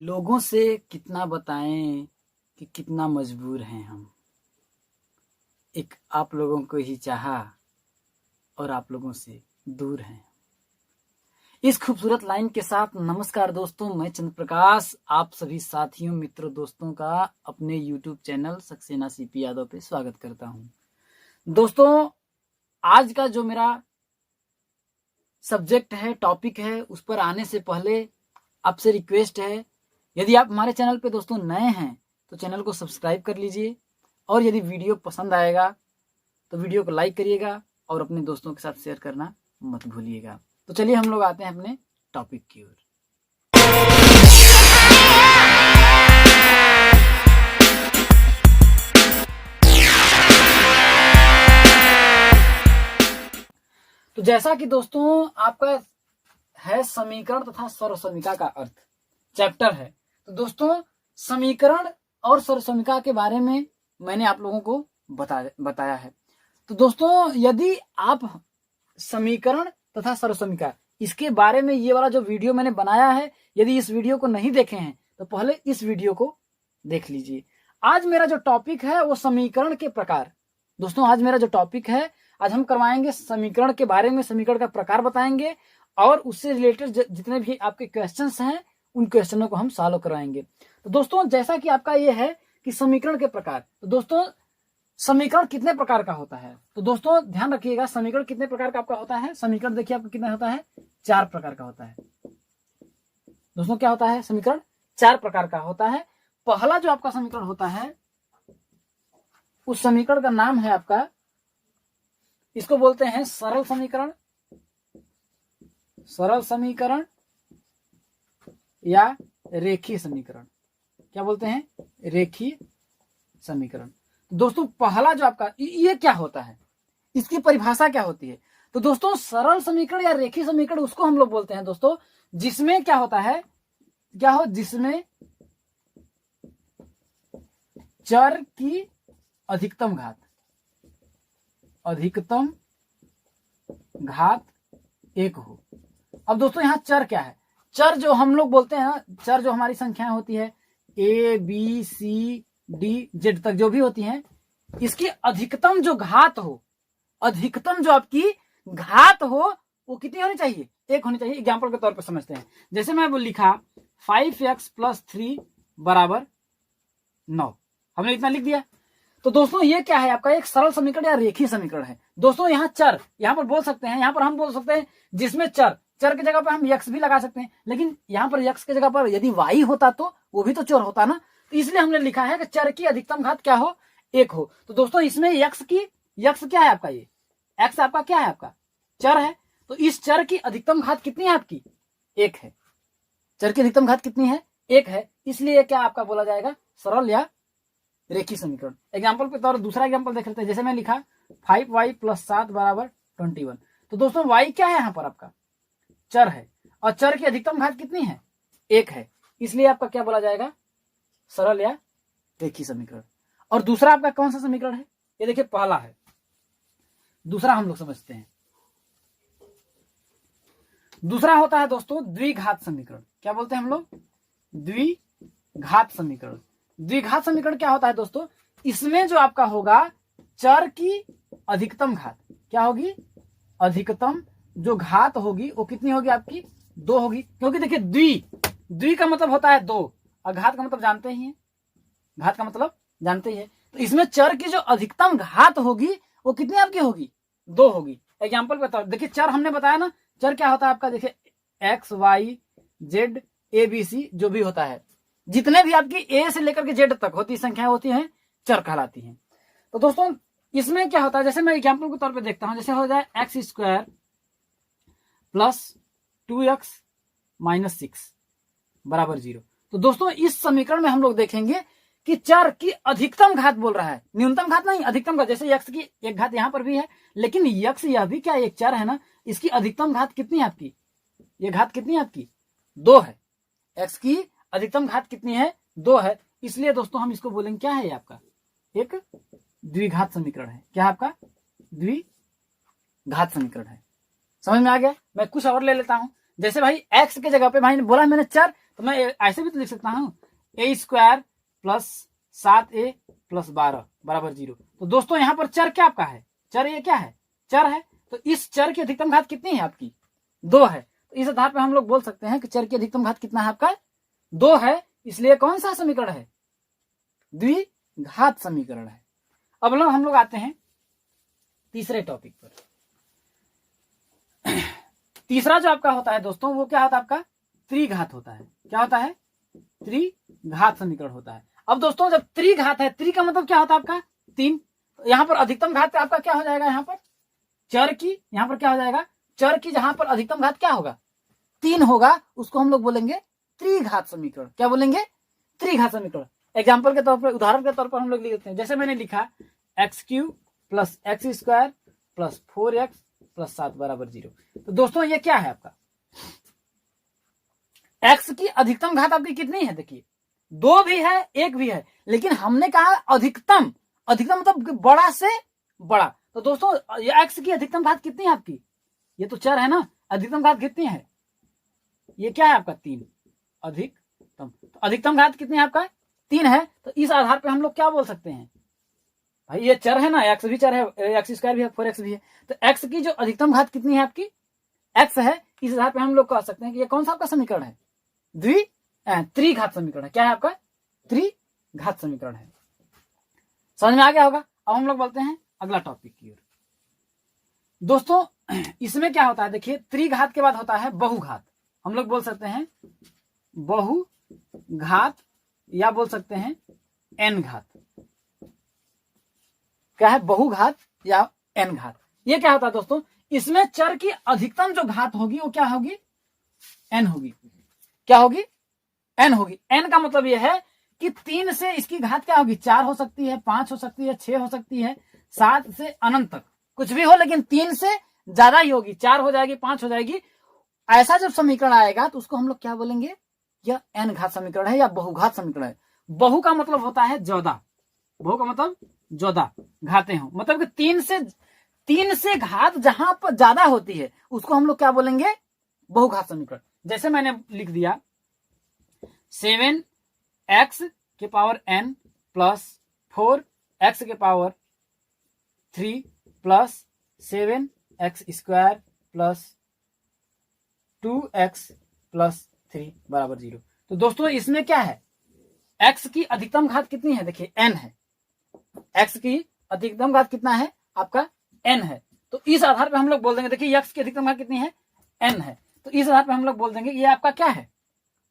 लोगों से कितना बताएं कि कितना मजबूर हैं हम। एक आप लोगों को ही चाहा और आप लोगों से दूर हैं। इस खूबसूरत लाइन के साथ नमस्कार दोस्तों, मैं चंद्र प्रकाश आप सभी साथियों मित्रों दोस्तों का अपने YouTube channel Saxena CP Yadav पे स्वागत करता हूं। दोस्तों, आज का जो मेरा सब्जेक्ट है, टॉपिक है, उस पर आने से पहले आपसे रिक्वेस्ट है, यदि आप हमारे चैनल पे दोस्तों नए हैं तो चैनल को सब्सक्राइब कर लीजिए और यदि वीडियो पसंद आएगा तो वीडियो को लाइक करिएगा और अपने दोस्तों के साथ शेयर करना मत भूलिएगा। तो चलिए हम लोग आते हैं अपने टॉपिक की ओर। तो जैसा कि दोस्तों आपका है समीकरण तथा सर्वसमीका का अर्थ चैप्टर है, तो दोस्तों समीकरण और सर्वसमीका के बारे में मैंने आप लोगों को बताया है। तो दोस्तों यदि आप समीकरण तथा सर्वसमीका इसके बारे में ये वाला जो वीडियो मैंने बनाया है, यदि इस वीडियो को नहीं देखे हैं तो पहले इस वीडियो को देख लीजिए। आज मेरा जो टॉपिक है वो समीकरण के प्रकार। दोस्तों आज मेरा जो टॉपिक है, आज हम करवाएंगे समीकरण के बारे में, समीकरण का प्रकार बताएंगे और उससे रिलेटेड जितने भी आपके क्वेश्चंस हैं उन क्वेश्चनों को हम सॉल्व करवाएंगे। तो दोस्तों जैसा कि आपका ये है कि समीकरण के प्रकार, तो दोस्तों समीकरण कितने प्रकार का होता है, तो दोस्तों ध्यान रखिएगा समीकरण कितने प्रकार का आपका होता है। समीकरण देखिए आपका कितना होता है, 4 प्रकार का होता है। दोस्तों क्या होता है, समीकरण 4 प्रकार का होता है। पहला जो आपका समीकरण होता है उस समीकरण का नाम है आपका, इसको बोलते हैं सरल समीकरण, सरल समीकरण या रेखीय समीकरण। क्या बोलते हैं, रेखीय समीकरण। दोस्तों पहला जो आपका ये क्या होता है, इसकी परिभाषा क्या होती है, तो दोस्तों सरल समीकरण या रेखीय समीकरण उसको हम लोग बोलते हैं दोस्तों जिसमें क्या होता है, जिसमें चर की अधिकतम घात 1 हो। अब दोस्तों यहां चर क्या है, चर जो हम लोग बोलते हैं ना, चर जो हमारी संख्याएं होती है A B C D Z तक जो भी होती हैं, इसकी अधिकतम जो घात हो, अधिकतम जो आपकी घात हो वो कितनी होनी चाहिए, 1 होनी चाहिए। एग्जाम्पल के तौर पर समझते हैं, जैसे मैं वो लिखा 5x + 3 = 9, हमने इतना लिख दिया। तो दोस्तों ये क्या है, आपका एक सरल समीकरण या रेखीय समीकरण है। दोस्तों यहाँ चर, यहाँ पर बोल सकते हैं, यहाँ पर हम बोल सकते हैं जिसमें चर की जगह पर हम x भी लगा सकते हैं, लेकिन यहाँ पर x की जगह पर यदि y होता तो वो भी तो चर होता ना, तो इसलिए हमने लिखा है कि चर की अधिकतम घात क्या हो, 1 हो। तो दोस्तों इसमें x क्या है आपका, ये x आपका क्या है, आपका चर है। तो इस चर की अधिकतम घात कितनी है आपकी, 1 है। चर की अधिकतम घात कितनी है, 1 है, इसलिए क्या आपका बोला जाएगा, सरल या रेखीय समीकरण। एग्जाम्पल के तौर दूसरा एग्जाम्पल देख लेते हैं, जैसे मैं लिखा 5y + 7 = 21। तो दोस्तों y क्या है, यहाँ पर आपका चर है और चर की अधिकतम घात कितनी है, 1 है, इसलिए आपका क्या बोला जाएगा, सरल या रेखीय समीकरण। और दूसरा आपका कौन सा समीकरण है, ये देखिए पहला है, दूसरा हम लोग समझते हैं। दूसरा होता है दोस्तों द्विघात समीकरण। क्या बोलते हैं हम लोग, द्विघात समीकरण। द्विघात समीकरण क्या होता है दोस्तों, इसमें जो आपका होगा चर की अधिकतम घात क्या होगी, अधिकतम जो घात होगी वो कितनी होगी आपकी, 2 होगी। क्योंकि देखिए द्वि का मतलब होता है 2 और घात का मतलब जानते ही हैं, घात का मतलब जानते ही है। तो इसमें चर की जो अधिकतम घात होगी वो कितनी आपकी होगी, 2 होगी। एग्जाम्पल बताओ, देखिए चर हमने बताया ना, चर क्या होता है आपका, देखिए x y z a b c जो भी होता है, जितने भी आपकी a से लेकर के z तक होती संख्याएं होती हैं चर कहलाती हैं। तो दोस्तों इसमें क्या होता है, जैसे मैं एग्जाम्पल के तौर पे देखता हूं, जैसे हो जाए x² + 2x - 6 = 0। तो दोस्तों इस समीकरण में हम लोग देखेंगे कि चर की अधिकतम घात बोल रहा है, न्यूनतम घात नहीं, अधिकतम घात। जैसे x की एक घात यहां पर भी है, लेकिन x यह भी क्या एक चर है ना, इसकी अधिकतम घात कितनी है आपकी, ये घात कितनी है आपकी, 2 है। x की अधिकतम घात कितनी है, 2 है, इसलिए दोस्तों हम इसको बोलेंगे क्या है, ये आपका एक द्विघात समीकरण है। क्या आपका द्विघात समीकरण है। समझ में आ गया। मैं कुछ और ले लेता हूं, जैसे भाई x की जगह पे भाई ने बोला मैंने चर, तो तो मैं ऐसे भी तो लिख सकता हूँ ए स्क्वायर प्लस 7a प्लस 12 बराबर 0। तो दोस्तों यहाँ पर चर क्या आपका है, चर ये क्या है, चर है। तो इस चर की अधिकतम घात कितनी है आपकी, 2 है। तो इस आधार पर हम लोग बोल सकते हैं कि चर की अधिकतम घात कितना है आपका, 2 है। इसलिए कौन सा समीकरण है, द्विघात समीकरण है। अब लोग हम लोग आते हैं तीसरे टॉपिक पर। तीसरा जो आपका होता है दोस्तों वो क्या होता है आपका, त्रिघात होता है। क्या होता है, त्रिघात समीकरण होता है। अब दोस्तों जब त्रिघात है, त्रि का मतलब क्या होता है आपका, 3। यहां पर अधिकतम घात आपका क्या हो जाएगा, यहाँ पर चर की, यहाँ पर क्या हो जाएगा, चर की जहां पर अधिकतम घात क्या होगा, 3 होगा, उसको हम लोग बोलेंगे त्रिघात समीकरण। क्या बोलेंगे, त्रिघात समीकरण। एग्जाम्पल के तौर पर, उदाहरण के तौर पर हम लोग लिख देते हैं। जैसे मैंने लिखा x³ plus x square plus 4x plus 7 बराबर 0। तो दोस्तों ये क्या है आपका, x की अधिकतम घात आपकी कितनी है, देखिए 2 भी है 1 भी है, लेकिन हमने कहा अधिकतम, अधिकतम मतलब बड़ा से बड़ा। तो दोस्तों ये x की अधिकतम घात कितनी है आपकी, ये तो चर है ना, अधिकतम घात कितनी है, ये क्या है आपका 3 अधिकतम। तो अधिकतम घात कितनी है आपका, 3 है। तो इस आधार पे हम लोग क्या बोल सकते हैं, भाई ये चर है ना, x भी चर है, एक्स स्क्वायर भी है, 4x भी है। तो x की जो अधिकतम घात कितनी है आपकी, x है। इस आधार पे हम लोग कह सकते हैं कि ये कौन सा आपका समीकरण है, त्रिघात समीकरण है। क्या है आपका, त्रिघात समीकरण है। समझ में आ गया होगा। अब हम लोग बोलते हैं अगला टॉपिक की ओर। दोस्तों इसमें क्या होता है, देखिए त्रिघात के बाद होता है बहुघात। हम लोग बोल सकते हैं बहुघात या बोल सकते हैं एन घात। क्या है, बहुघात या एन घात। ये क्या होता है दोस्तों, इसमें चर की अधिकतम जो घात होगी वो क्या होगी, एन होगी। क्या होगी, एन होगी। एन का मतलब यह है कि 3 से इसकी घात क्या होगी, 4 हो सकती है, 5 हो सकती है, 6 हो सकती है, 7 से अनंत तक कुछ भी हो, लेकिन 3 से ज्यादा ही होगी, 4 हो जाएगी, 5 हो जाएगी। ऐसा जब समीकरण आएगा तो उसको हम लोग क्या बोलेंगे, यह एन घात समीकरण है या बहुघात समीकरण है। बहु का मतलब होता है 14, बहु का मतलब 14 घातें हो, मतलब कि 3 से घात जहां पर ज्यादा होती है उसको हम लोग क्या बोलेंगे, बहुघात समीकरण। जैसे मैंने लिख दिया 7x के पावर n प्लस 4x के power 3 plus 7x square plus 2x plus 3 बराबर 0। तो दोस्तों इसमें क्या है, x की अधिकतम घात कितनी है, देखिए n है। x की अधिकतम घात कितना है आपका, n है। तो इस आधार पे हम लोग बोल देंगे, देखिए x की अधिकतम घात कितनी है, n है। तो इस आधार पे हम लोग बोल देंगे ये आपका क्या है,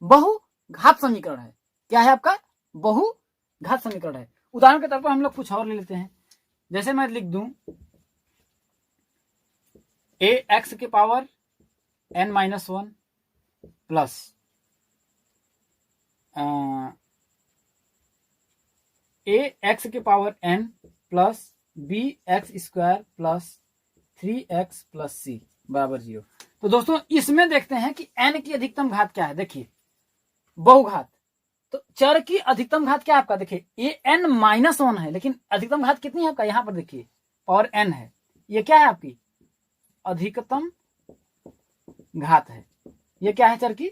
बहुघात समीकरण है। क्या है आपका, बहुघात समीकरण है। उदाहरण के तौर पर हम लोग कुछ और ले लेते हैं। जैसे मैं लिख दूं ax के पावर n-1 प्लस ax के power n plus bx square plus 3x plus c बराबर 0। तो दोस्तों इसमें देखते हैं कि n की अधिकतम घात क्या है। देखिए बहुघात, तो चर की अधिकतम घात क्या है आपका, देखिए an-1 है, लेकिन अधिकतम घात कितनी है आपका, यहां पर देखिए पावर n है। ये क्या है आपकी अधिकतम घात है, ये क्या है, चर की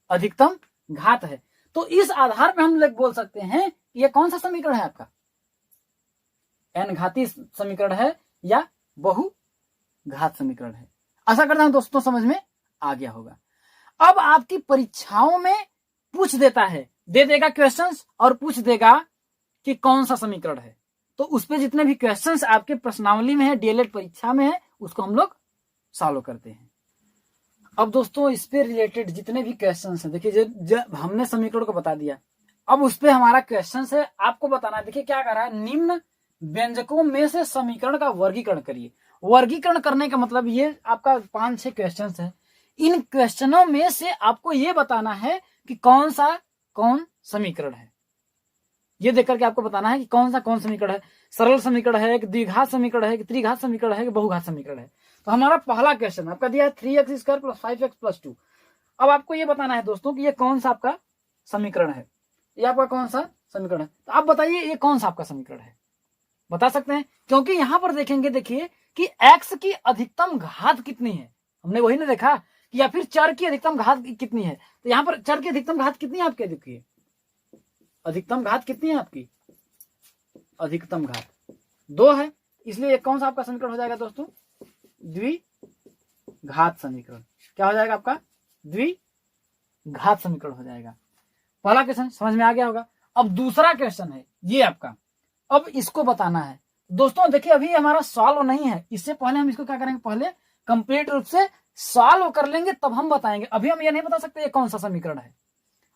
अधिकतम घात है। तो इस आधार पर हम लोग बोल सकते हैं ये कौन सा समीकरण है आपका, एन घाती समीकरण है या बहुघात समीकरण है। आशा करता हूं दोस्तों समझ में आ गया होगा। अब आपकी परीक्षाओं में पूछ देता है, दे देगा क्वेश्चंस और पूछ देगा कि कौन सा समीकरण है। तो उस पे जितने भी क्वेश्चंस आपके प्रश्नावली में है, डीएलएड परीक्षा में है, उसको हम लोग सॉल्व करते हैं। अब दोस्तों इस पे रिलेटेड जितने भी क्वेश्चंस हैं, देखिए जब हमने समीकरण को बता दिया, अब उस पे हमारा क्वेश्चन है, आपको बताना है। देखिए क्या कर रहा है, निम्न व्यंजकों में से समीकरण का वर्गीकरण करिए। वर्गीकरण करने का मतलब ये आपका 5-6 क्वेश्चन है। इन क्वेश्चनों में से आपको ये बताना है कि कौन समीकरण है। ये देख करके आपको बताना है कि कौन समीकरण है, सरल समीकरण है, कि द्विघात समीकरण है, कि त्रिघात समीकरण है, कि बहुघात समीकरण है। तो हमारा पहला क्वेश्चन आपका दिया है 3x square plus 5x plus 2। अब आपको ये बताना है दोस्तों कि ये कौन सा आपका समीकरण है, ये आपका कौन सा समीकरण है। तो आप बताइए ये कौन सा आपका समीकरण है, बता सकते हैं, क्योंकि यहां पर देखेंगे, देखिए कि x की अधिकतम घात कितनी है। हमने वही ना देखा कि या फिर चर की अधिकतम घात कितनी है। तो यहाँ पर चर की अधिकतम घात कितनी है आपके, देखिए अधिकतम घात कितनी है आपकी, अधिकतम घात 2 है, इसलिए कौन सा आपका समीकरण हो जाएगा दोस्तों, द्विघात समीकरण। क्या हो जाएगा आपका, द्विघात समीकरण हो जाएगा। पहला क्वेश्चन समझ में आ गया होगा। अब दूसरा क्वेश्चन है ये आपका, अब इसको बताना है दोस्तों। देखिए अभी हमारा सॉल्व नहीं है, इससे पहले हम इसको क्या करेंगे, पहले कंप्लीट रूप से सॉल्व कर लेंगे तब हम बताएंगे। अभी हम ये नहीं बता सकते ये कौन सा समीकरण है,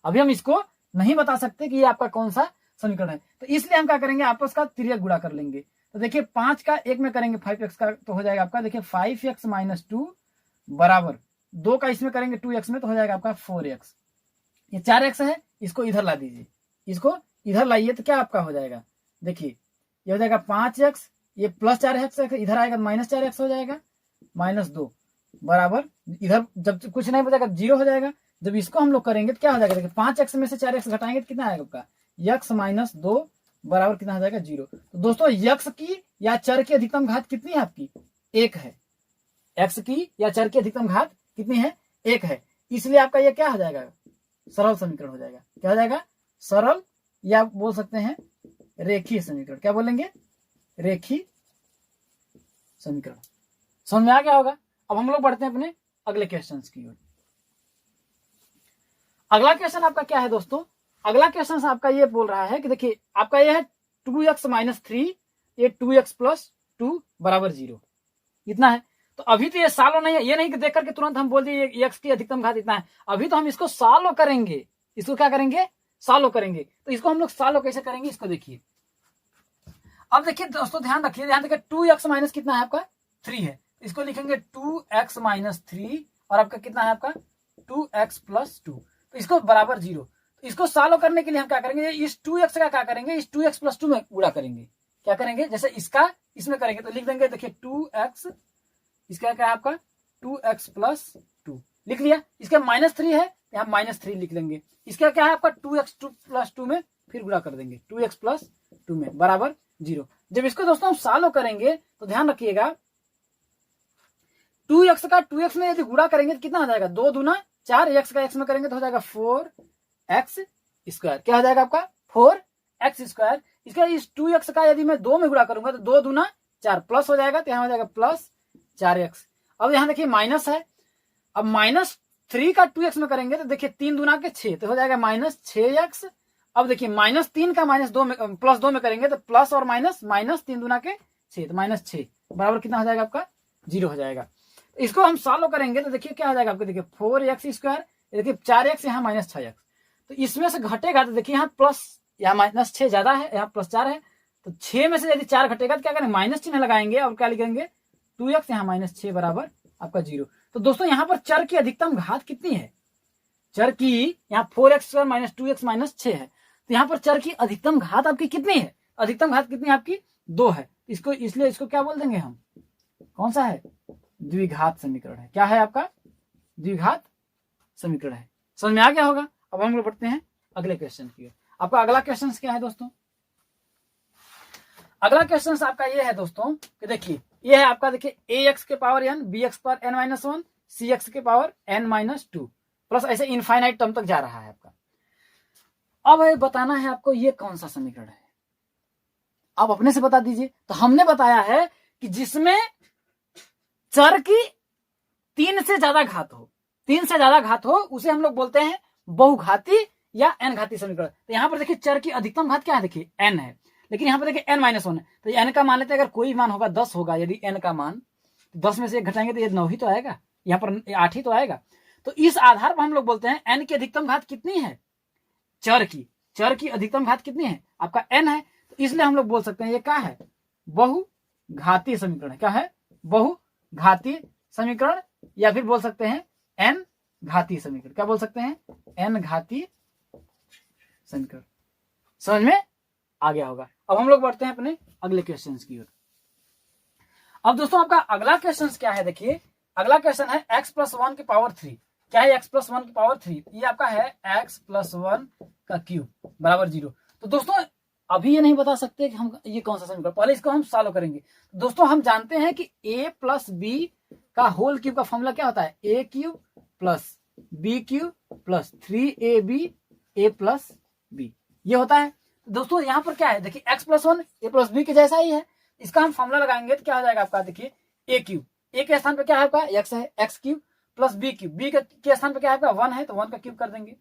अभी हम इसको नहीं बता सकते कि ये आपका कौन सा समीकरण है। तो इसलिए हम क्या करेंगे, आपस का तिर्यक गुणा कर लेंगे। तो देखिए 5 का 1 में करेंगे 5x का, तो हो जाएगा आपका देखिए 5x - 2 बराबर 2 का इसमें करेंगे 2x में, तो हो जाएगा आपका 4x। ये 4x है, इसको इधर ला दीजिए, इसको इधर लाइए, तो क्या आपका हो जाएगा, देखिए ये हो जाएगा 5x, ये प्लस 4x इधर आएगा -4x हो जाएगा, -2 बराबर इधर जब कुछ नहीं बचेगा 0 हो जाएगा। जब इसको हम लोग करेंगे तो क्या हो जाएगा, देखिए 5x में से 4x घटाएंगे तो कितना आएगा आपका, x - 2 बराबर कितना हो जाएगा 0। तो दोस्तों x की या चर की अधिकतम घात कितनी है आपकी, 1 है। x की या चर की अधिकतम घात कितनी है, 1 है। इसलिए आपका ये क्या हो जाएगा, सरल समीकरण हो जाएगा। क्या हो जाएगा, सरल, या बोल सकते हैं रेखीय समीकरण। क्या बोलेंगे, रेखीय समीकरण। समझ में आ गया होगा। अब हम लोग बढ़ते हैं अपने अगले क्वेश्चन की ओर। अगला क्वेश्चन आपका क्या है दोस्तों, अगला क्वेश्चन आपका ये बोल रहा है कि देखिए आपका ये है 2x - 3, ये 2x + 2 बराबर 0, इतना है। तो अभी तो ये सॉल्व नहीं है, ये नहीं कि देख करके तुरंत हम बोल दिए x की अधिकतम घात इतना है। अभी तो हम इसको सॉल्व करेंगे, इसको क्या करेंगे, सॉल्व करेंगे। तो इसको हम लोग सॉल्व कैसे करेंगे, इसको देखिए। अब देखिए दोस्तों ध्यान रखिए, ध्यान देखिए 2x माइनस कितना है आपका 3 है, इसको लिखेंगे 2x - 3 और आपका कितना है आपका 2x + 2, तो इसको बराबर 0। तो इसको सॉल्व करने के लिए हम क्या करेंगे, इस 2x का क्या करेंगे, इस 2x + 2 में गुणा करेंगे। क्या करेंगे, जैसे इसका इसमें करेंगे तो लिख देंगे, देखिए 2x, इसका क्या है आपका 2x + 2 लिख लिया। इसका -3 है, यहाँ -3 लिख लेंगे। इसका क्या है आपका 2x + 2 में फिर गुणा कर देंगे 2x + 2 में बराबर 0। जब इसको दोस्तों हम सॉल्व करेंगे तो ध्यान रखिएगा 2x का 2x में यदि गुणा करेंगे तो कितना हो जाएगा, 2 दूना 4, x का x में करेंगे तो हो जाएगा 4x²। क्या हो जाएगा आपका 4x²। इसका इस 2x का यदि मैं 2 में गुणा करूंगा तो 2 दूना 4 प्लस हो जाएगा, तो यहाँ हो जाएगा +4x। अब यहाँ देखिए माइनस है, अब -3 का 2x में करेंगे तो देखिए 3 दूना के 6, तो हो जाएगा -6x। अब देखिए -3 का -2 में +2 में करेंगे तो प्लस और माइनस, -3 दूना के 6, तो -6 बराबर कितना हो जाएगा आपका 0 हो जाएगा। इसको हम सॉल्व करेंगे तो देखिए क्या हो जाएगा आपको, देखिए 4x², देखिए 4x, यहाँ -6x। तो इसमें से घटेगा तो देखिए यहाँ प्लस, यहाँ -6 ज्यादा है, यहाँ +4 है, तो 6 में से यदि 4 घटेगा तो क्या करेंगे, माइनस चिन्ह लगाएंगे और क्या लिखेंगे 2x, यहाँ -6 बराबर आपका 0। तो दोस्तों यहाँ पर चर की अधिकतम घात कितनी है, चर की यहाँ 4x² - 2x - 6 है, तो यहाँ पर चर की अधिकतम घात आपकी कितनी है, अधिकतम घात कितनी है आपकी 2 है। इसको इसलिए इसको क्या बोल देंगे हम, कौन सा है, द्विघात समीकरण है। क्या है आपका, द्विघात समीकरण है। समझ में आ गया होगा। अब हम लोग बढ़ते हैं अगले क्वेश्चन की ओर। आपका अगला क्वेश्चन क्या है दोस्तों, अगला क्वेश्चन आपका ये है दोस्तों कि देखिए ये है आपका, देखिए ax के पावर n, bx पर n-1, cx के पावर n-2 प्लस ऐसे इनफाइनाइट टर्म तक जा रहा है आपका। अब बताना है आपको ये कौन सा समीकरण है, आप अपने से बता दीजिए। तो हमने बताया है कि जिसमें चर की 3 से ज्यादा घात हो, 3 से ज्यादा घात हो, उसे हम लोग बोलते हैं बहुघाती या n घाती समीकरण। तो यहाँ पर देखिए चर की अधिकतम घात क्या है, देखिए n है, लेकिन यहाँ पर देखिए n-1 है, तो n का मान लेते हैं, अगर कोई मान होगा 10 होगा, यदि n का मान 10 में से 1 घटाएंगे तो ये 9 ही तो आएगा, यहाँ पर 8 ही तो आएगा। तो इस आधार पर हम लोग बोलते हैं n की अधिकतम घात कितनी है, चर की अधिकतम घात कितनी है आपका n है, तो इसलिए हम लोग बोल सकते हैं ये क्या है, बहुघाती समीकरण है। क्या है, बहुघाती समीकरण, या फिर बोल सकते हैं n घाती समीकरण। क्या बोल सकते हैं, n घाती समीकरण। समझ में आ गया होगा। अब हम लोग बढ़ते हैं अपने अगले क्वेश्चन की ओर। अब दोस्तों आपका अगला क्वेश्चन क्या है, देखिए अगला क्वेश्चन है x + 1 की पावर 3। क्या है x + 1 की पावर 3, ये आपका है x + 1 का क्यूब बराबर 0। तो दोस्तों अभी ये नहीं बता सकते कि हम ये कौन सा समीकरण, पहले इसको हम सॉल्व करेंगे। दोस्तों हम जानते हैं कि a + b का होल क्यूब का फॉर्मूला क्या होता है, a³ plus B cube plus 3ab a plus B, ये होता है। दोस्तों यहाँ पर क्या है, देखिए x plus 1 a plus B के जैसा ही है। इसका हम फॉर्मूला लगाएंगे तो क्या हो जाएगा आपका, देखिए ए क्यू, ए के स्थान पे क्या है आपका x है, x cube plus B cube, B के स्थान पे क्या है आपका 1 है तो 1 का क्यूब कर देंगे,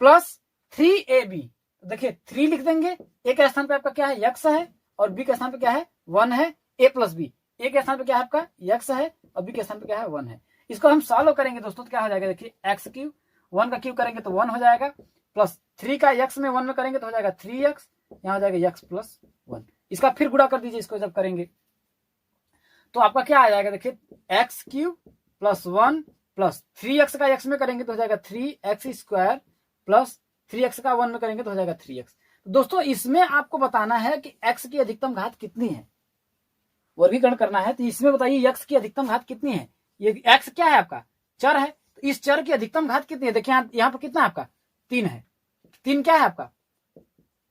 प्लस 3ab, देखिए 3 लिख देंगे, ए के स्थान पे आपका क्या है x है और बी के स्थान पे क्या है 1 है, a प्लस बी, ए के स्थान पे क्या है आपका x है और बी के स्थान पे क्या है 1 है। इसको हम सॉल्व करेंगे दोस्तों तो क्या हो जाएगा, देखिए एक्स क्यूब, 1 का क्यूब करेंगे तो 1 हो जाएगा, प्लस 3 का x में 1 में करेंगे तो हो जाएगा 3x, यहाँ हो जाएगा x प्लस 1। इसका फिर गुणा कर दीजिए इसको जब करेंगे तो आपका क्या आ जाएगा, देखिए x cube plus 1 plus 3x का x में करेंगे तो हो जाएगा 3x स्क्वायर प्लस 3x का 1 में करेंगे तो हो जाएगा 3x। दोस्तों इसमें आपको बताना है कि x की अधिकतम घात कितनी है, वर्गीकरण करना है। तो इसमें बताइए x की अधिकतम घात कितनी है। ये x क्या है आपका, चर है, तो इस चर की अधिकतम घात कितनी है, देखिए यहाँ पर कितना है आपका 3 है, 3 क्या है आपका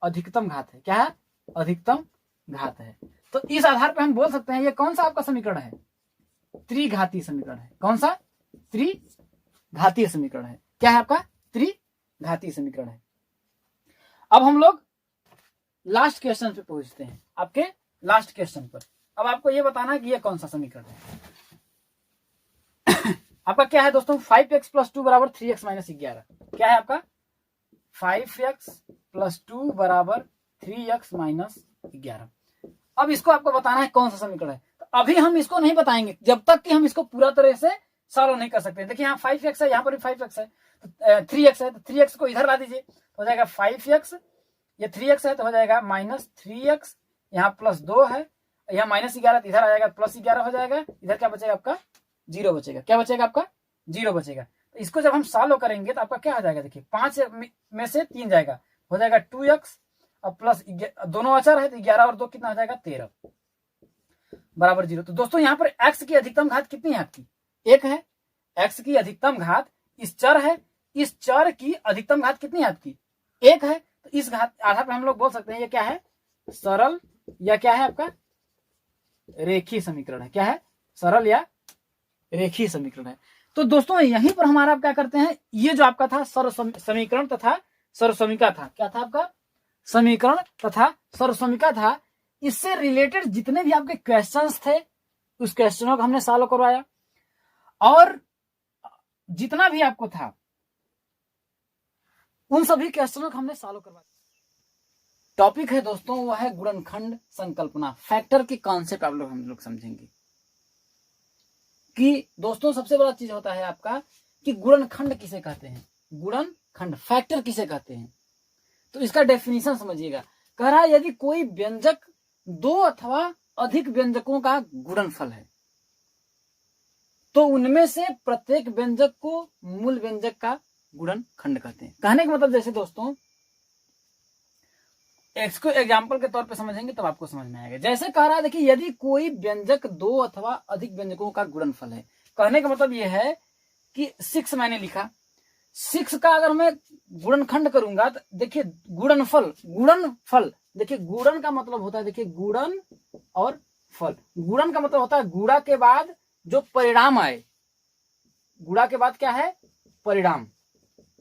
अधिकतम घात है, क्या है अधिकतम घात है। तो इस आधार पर हम बोल सकते हैं ये कौन सा आपका समीकरण है, त्रिघातीय समीकरण है। कौन सा, त्रिघातीय समीकरण है, क्या है आपका त्रिघातीय समीकरण है। अब हम लोग लास्ट क्वेश्चन पे पहुंचते हैं, आपके लास्ट क्वेश्चन पर। अब आपको ये बताना है कि ये कौन सा समीकरण है। आपका क्या है दोस्तों, 5x प्लस 2 बराबर 3x माइनस 11, क्या है आपका 5x प्लस 2 बराबर 3x माइनस 11। अब इसको आपको बताना है कौन सा समीकरण है। तो अभी हम इसको नहीं बताएंगे जब तक कि हम इसको पूरा तरह से सॉल्व नहीं कर सकते। देखिए यहाँ 5x है, यहाँ पर भी 5x है, तो 3x है, तो 3x को इधर ला दीजिए तो हो जाएगा 5x, ये 3x है तो हो जाएगा माइनस 3x, यहाँ प्लस 2 है, यहाँ माइनस 11 इधर आ जाएगा प्लस 11 हो जाएगा, इधर क्या बचेगा आपका 0 बचेगा, क्या बचेगा आपका 0 बचेगा। तो इसको जब हम सॉल्व करेंगे तो आपका क्या हो जाएगा, देखिए 5 में से 3 जाएगा, हो जाएगा 2x और प्लस दोनों अचर है तो 11 और 2 कितना हो जाएगा 13 बराबर 0। तो दोस्तों यहाँ पर x की अधिकतम घात कितनी है आपकी, 1 है। x की अधिकतम घात इस चर है, इस चर की अधिकतम घात कितनी है आपकी 1 है। तो इस घात आधार पर हम लोग बोल सकते हैं ये क्या है, सरल या क्या है आपका रेखीय समीकरण है, क्या है सरल या रेखीय समीकरण है। तो दोस्तों यहीं पर हमारा क्या करते हैं, ये जो आपका था समीकरण तथा सर्वसमीका था, क्या था आपका समीकरण तथा सर्वसमीका था, इससे रिलेटेड जितने भी आपके क्वेश्चंस थे उस क्वेश्चनों को हमने सॉल्व करवाया, और जितना भी आपको था उन सभी क्वेश्चनों को हमने सॉल्व करवाया। टॉपिक है दोस्तों वो है गुणनखंड संकल्पना, फैक्टर की कॉन्सेप्ट आप लोग हम लोग समझेंगे कि दोस्तों सबसे बड़ा चीज होता है आपका कि गुणनखंड किसे कहते हैं, गुणनखंड फैक्टर किसे कहते हैं। तो इसका डेफिनेशन समझिएगा, कह रहा है यदि कोई व्यंजक 2 अथवा अधिक व्यंजकों का गुणनफल है तो उनमें से प्रत्येक व्यंजक को मूल व्यंजक का गुणनखंड कहते हैं। कहने का मतलब जैसे दोस्तों इसको एग्जाम्पल के तौर पे समझेंगे तब आपको समझ में आएगा। जैसे कह रहा है देखिए यदि कोई व्यंजक 2 अथवा अधिक व्यंजकों का गुणनफल है, कहने का मतलब यह है कि 6 मैंने लिखा, 6 का अगर मैं गुणनखंड करूंगा तो देखिए गुणनफल देखिए गुणन का मतलब होता है, देखिए गुणन और फल, गुणन का मतलब होता है गुणा के बाद जो परिणाम आए, गुणा के बाद क्या है परिणाम,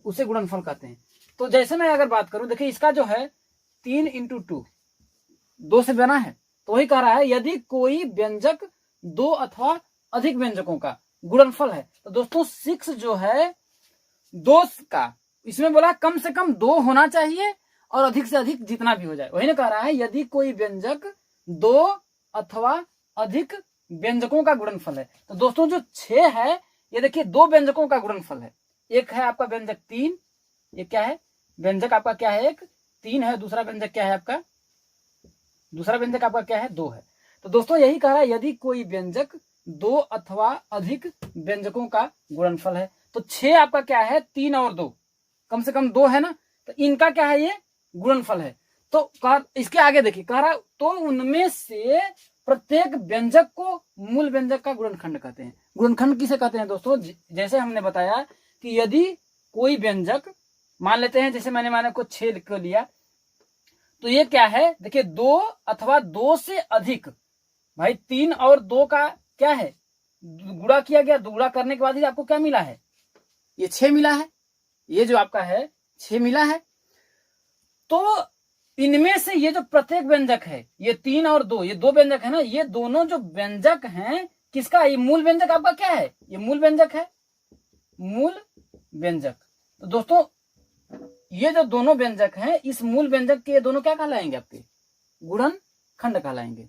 उसे गुणनफल कहते हैं। तो जैसे मैं अगर बात करूं देखिए इसका जो है 3 × 2 2 से बना है, तो वही कह रहा है यदि कोई व्यंजक 2 अथवा अधिक व्यंजकों का गुणनफल है। तो दोस्तों 6 जो है 2 का, इसमें बोला कम से कम 2 होना चाहिए और अधिक से अधिक जितना भी हो जाए, वही ने कह रहा है यदि कोई व्यंजक 2 अथवा अधिक व्यंजकों का गुणनफल है। तो दोस्तों जो 6 है ये देखिए 2 व्यंजकों का गुणनफल है, एक है आपका व्यंजक 3, ये क्या है व्यंजक आपका क्या है एक 3 है, दूसरा व्यंजक क्या है आपका, दूसरा व्यंजक आपका क्या है 2 है। तो दोस्तों यही कह रहा है यदि कोई व्यंजक 2 अथवा अधिक व्यंजकों का गुणनफल है, तो 6 आपका क्या है 3 और 2 कम से कम 2 है ना, तो इनका क्या है ये गुणनफल है। तो इसके आगे देखिए कह रहा है तो उनमें से प्रत्येक व्यंजक को मूल व्यंजक का गुणनखंड कहते हैं। गुणनखंड किसे कहते हैं दोस्तों, जैसे हमने बताया कि यदि कोई व्यंजक मान लेते हैं, जैसे मैंने माना को 6 लिख लिया, तो ये क्या है देखिए 2 अथवा 2 से अधिक, भाई 3 और 2 का क्या है गुणा किया गया, गुणा करने के बाद ही आपको क्या मिला है ये 6 मिला है, ये जो आपका है 6 मिला है। तो इनमें से ये जो प्रत्येक व्यंजक है, ये 3 और 2, ये 2 व्यंजक है ना, ये दोनों जो व्यंजक हैं किसका, ये मूल व्यंजक आपका क्या है, ये मूल व्यंजक है, मूल व्यंजक। तो दोस्तों ये जो दोनों व्यंजक हैं, इस मूल व्यंजक के दोनों क्या कहलाएंगे, आपके गुणनखंड कहलाएंगे।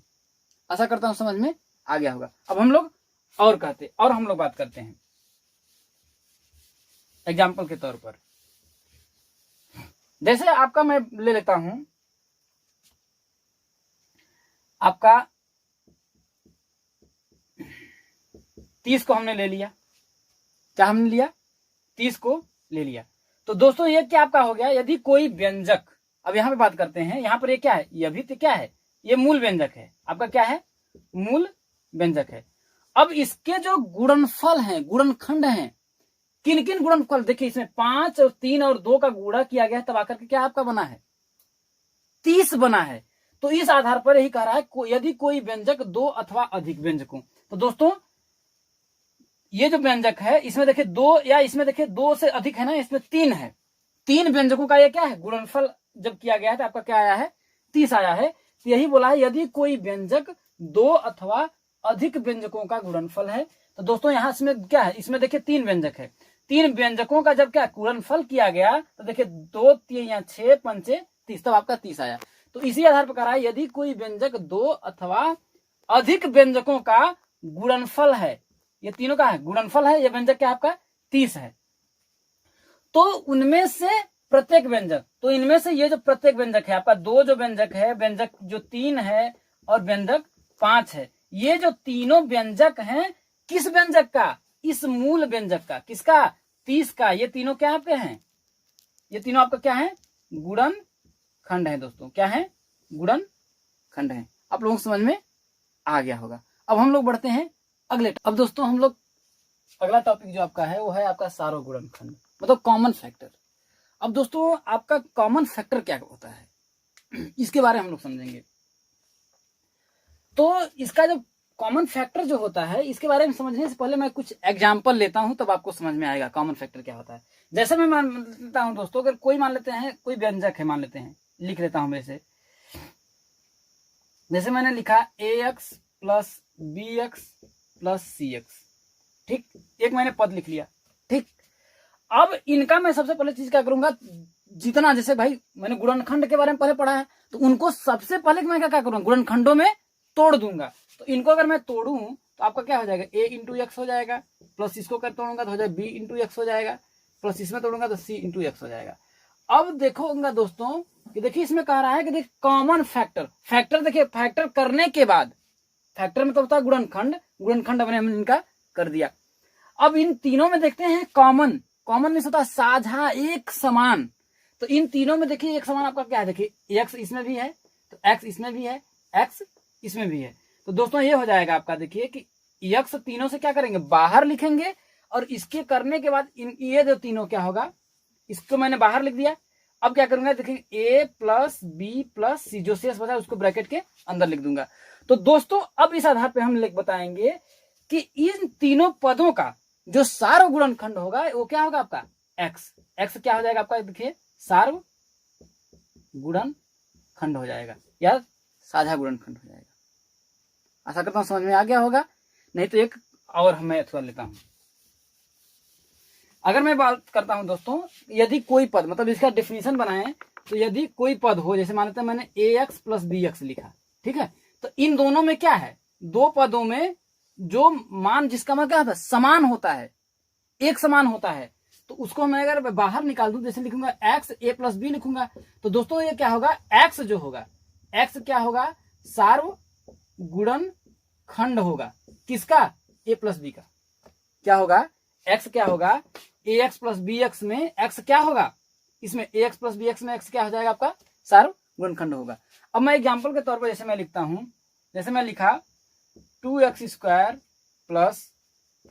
आशा करता हूं समझ में आ गया होगा। अब हम लोग हम लोग बात करते हैं एग्जाम्पल के तौर पर। जैसे आपका मैं ले लेता हूं, आपका 30 को हमने ले लिया, क्या हमने लिया, 30 को ले लिया। तो दोस्तों ये क्या आपका हो गया, यदि कोई व्यंजक, अब यहां पे बात करते हैं, यहां पर ये क्या है, ये भी तो क्या है, ये मूल व्यंजक है आपका, क्या है, मूल व्यंजक है। अब इसके जो गुणनफल हैं, गुणनखंड हैं, किन किन गुणनफल, देखिए इसमें 5 और 3 और 2 का गुणा किया गया है, तब आकर के क्या आपका बना है, 30 बना है। तो इस आधार पर यही कह रहा है यदि कोई व्यंजक 2 अथवा अधिक व्यंजकों, तो दोस्तों ये जो व्यंजक है इसमें देखिए 2, या इसमें देखिए 2 से अधिक है ना, इसमें 3 है, 3 व्यंजकों का ये क्या है, गुणनफल जब किया गया है तो आपका क्या आया है, 30 आया है। तो यही बोला है यदि कोई व्यंजक 2 अथवा अधिक व्यंजकों का गुणनफल है। तो दोस्तों यहां इसमें क्या है, इसमें देखिए 3 व्यंजक है, 3 व्यंजकों का जब क्या गुणनफल किया गया तो देखिए 2 3 या 6 5 30, तब आपका 30 आया। तो इसी आधार पर कह रहा है यदि कोई व्यंजक 2 अथवा अधिक व्यंजकों का गुणनफल है, ये तीनों का है गुणनफल है, ये व्यंजक क्या आपका 30 है, तो उनमें से प्रत्येक व्यंजक, तो इनमें से ये जो प्रत्येक व्यंजक है आपका, 2 जो व्यंजक है, व्यंजक जो 3 है और व्यंजक 5 है, ये जो तीनों व्यंजक हैं किस व्यंजक का, इस मूल व्यंजक का, किसका, 30 का, ये तीनों क्या आपके हैं, ये तीनों आपका क्या है, गुणनखंड है दोस्तों, क्या है, गुणनखंड है। आप लोगों को समझ में आ गया होगा। अब हम लोग बढ़ते हैं अगले। अब दोस्तों हम लोग अगला टॉपिक जो आपका है वो है आपका सार्वगुणनखंड, मतलब कॉमन फैक्टर। अब दोस्तों आपका कॉमन फैक्टर क्या होता है, इसके बारे में हम लोग समझेंगे। तो इसका जो कॉमन फैक्टर जो होता है, इसके बारे में समझने से पहले मैं कुछ एग्जांपल लेता हूं, तब आपको समझ में आएगा कॉमन फैक्टर क्या होता है। जैसे मैं मान लेता हूं दोस्तों, अगर कोई मान लेते हैं कोई व्यंजक है, मान लेते हैं, लिख लेता हूं वैसे, जैसे मैंने लिखा ax plus bx plus cx, ठीक, एक मैंने पद लिख लिया, ठीक। अब इनका मैं सबसे पहले चीज क्या करूंगा, जितना, जैसे भाई मैंने गुणनखंड के बारे में पहले पढ़ा है, तो उनको सबसे पहले मैं क्या करूंगा, गुणनखंडों में तोड़ दूंगा। तो इनको अगर मैं तोड़ूं तो आपका क्या हो जाएगा, a इंटू एक्स हो जाएगा, प्लस इसको कर तोड़ूंगा तो हो जाएगा b इंटू एक्स हो जाएगा, प्लस इसमें तोड़ूंगा तो c इंटू एक्स हो जाएगा। अब देखोगा दोस्तों कि देखिए इसमें कह रहा है कि देखिए कॉमन फैक्टर, फैक्टर देखिए फैक्टर करने के बाद, फैक्टर में तो होता है गुणनखंड, गुणनखंड हमने इनका कर दिया। अब इन तीनों में देखते हैं कॉमन, कॉमन में होता है साझा, एक समान। तो इन तीनों में देखिए एक समान आपका क्या है, देखिए x इसमें भी है, तो x इसमें भी है, x इसमें भी है। तो दोस्तों ये हो जाएगा आपका, देखिए कि x तीनों से क्या करेंगे, बाहर लिखेंगे, और इसके करने के बाद ये जो तीनों क्या होगा, इसको मैंने बाहर लिख दिया। अब क्या करूंगा, देखिए a प्लस बी प्लस सी, जो शेष बचा उसको ब्रैकेट के अंदर लिख दूंगा। तो दोस्तों अब इस आधार पे हम बताएंगे कि इन तीनों पदों का जो सार्व गुणनखंड होगा वो क्या होगा आपका, x क्या हो जाएगा आपका, देखिए सार्व गुणनखंड हो जाएगा या साझा गुणनखंड हो जाएगा। आशा करता हूं समझ में आ गया होगा। नहीं तो एक और मैं अथवा लेता हूं, अगर मैं बात करता हूं दोस्तों, यदि कोई पद, मतलब इसका डेफिनेशन बनाएं, तो यदि कोई पद हो, जैसे मान लेते हैं मैंने ax प्लस bx लिखा, ठीक है, तो इन दोनों में क्या है, दो पदों में जो मान जिसका मतलब क्या होता है, समान होता है, एक समान होता है, तो उसको मैं अगर बाहर निकाल दूं, जैसे लिखूंगा x a प्लस बी लिखूंगा, तो दोस्तों ये क्या होगा, x जो होगा, x क्या होगा, सार्व गुणनखंड होगा, किसका, a प्लस बी का। क्या होगा, x क्या होगा, ax प्लस bx में x क्या होगा, इसमें ax प्लस bx में x क्या हो जाएगा आपका, सार्व गुणनखंड होगा। अब मैं एग्जांपल के तौर पर जैसे मैं लिखता हूं, जैसे मैं लिखा 2x square plus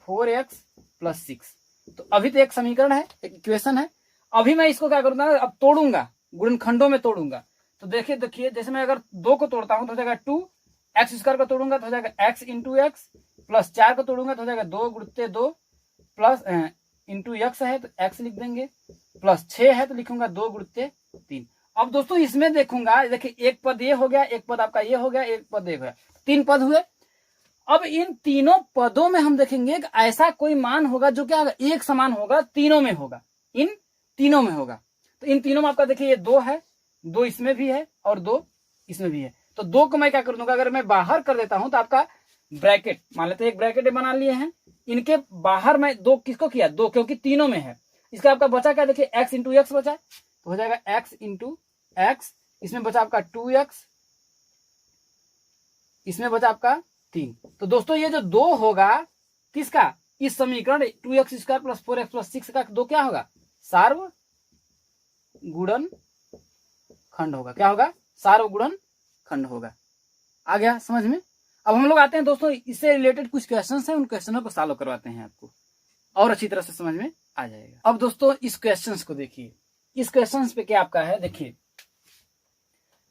4x plus 6, तो अभी तो एक समीकरण है, एक इक्वेशन है। अभी मैं इसको क्या करूंगा, अब तोड़ूंगा, गुणनखंडों में तोड़ूंगा। तो देखिए जैसे मैं अगर 2 को तोड़ता हूं तो हो जाएगा 2x स्क्वायर को तोड़ूंगा तो हो जाएगा x इंटू एक्स, प्लस 4 को तोड़ूंगा तो हो जाएगा 2 गुणित 2 प्लस इंटू एक्स है तो एक्स लिख देंगे, प्लस 6 है तो लिखूंगा 2 गुणित 3। अब दोस्तों इसमें देखूंगा, देखिए एक पद ये हो गया, एक पद आपका ये हो गया, एक पद ये हो गया, 3 पद हुए। अब इन तीनों पदों में हम देखेंगे कि ऐसा कोई मान होगा जो क्या एक समान होगा, तीनों में होगा, इन तीनों में होगा। तो इन तीनों में आपका देखिए ये 2 है, 2 इसमें भी है और 2 इसमें भी है। तो 2 को मैं क्या कर दूंगा, अगर मैं बाहर कर देता हूं तो आपका ब्रैकेट मान लेते हैं, एक ब्रैकेट बना लिए हैं, इनके बाहर मैं 2 किसको किया, 2 क्योंकि तीनों में है। इसका आपका बचा क्या, देखिए x इंटू एक्स बचा, तो हो जाएगा x इंटू एक्स, इसमें बचा आपका 2x, इसमें बचा आपका 3। तो दोस्तों ये जो 2 होगा किसका, इस समीकरण 2x square plus 4x plus 6 का 2 क्या होगा, सार्व गुणन खंड होगा। क्या होगा, सार्व गुणन खंड होगा। आ गया समझ में। अब हम लोग आते हैं दोस्तों, इससे रिलेटेड कुछ क्वेश्चंस हैं, उन क्वेश्चनों को सॉल्व करवाते हैं, आपको और अच्छी तरह से समझ में आ जाएगा। अब दोस्तों इस क्वेश्चंस को देखिए, इस क्वेश्चंस पे क्या आपका है, देखिए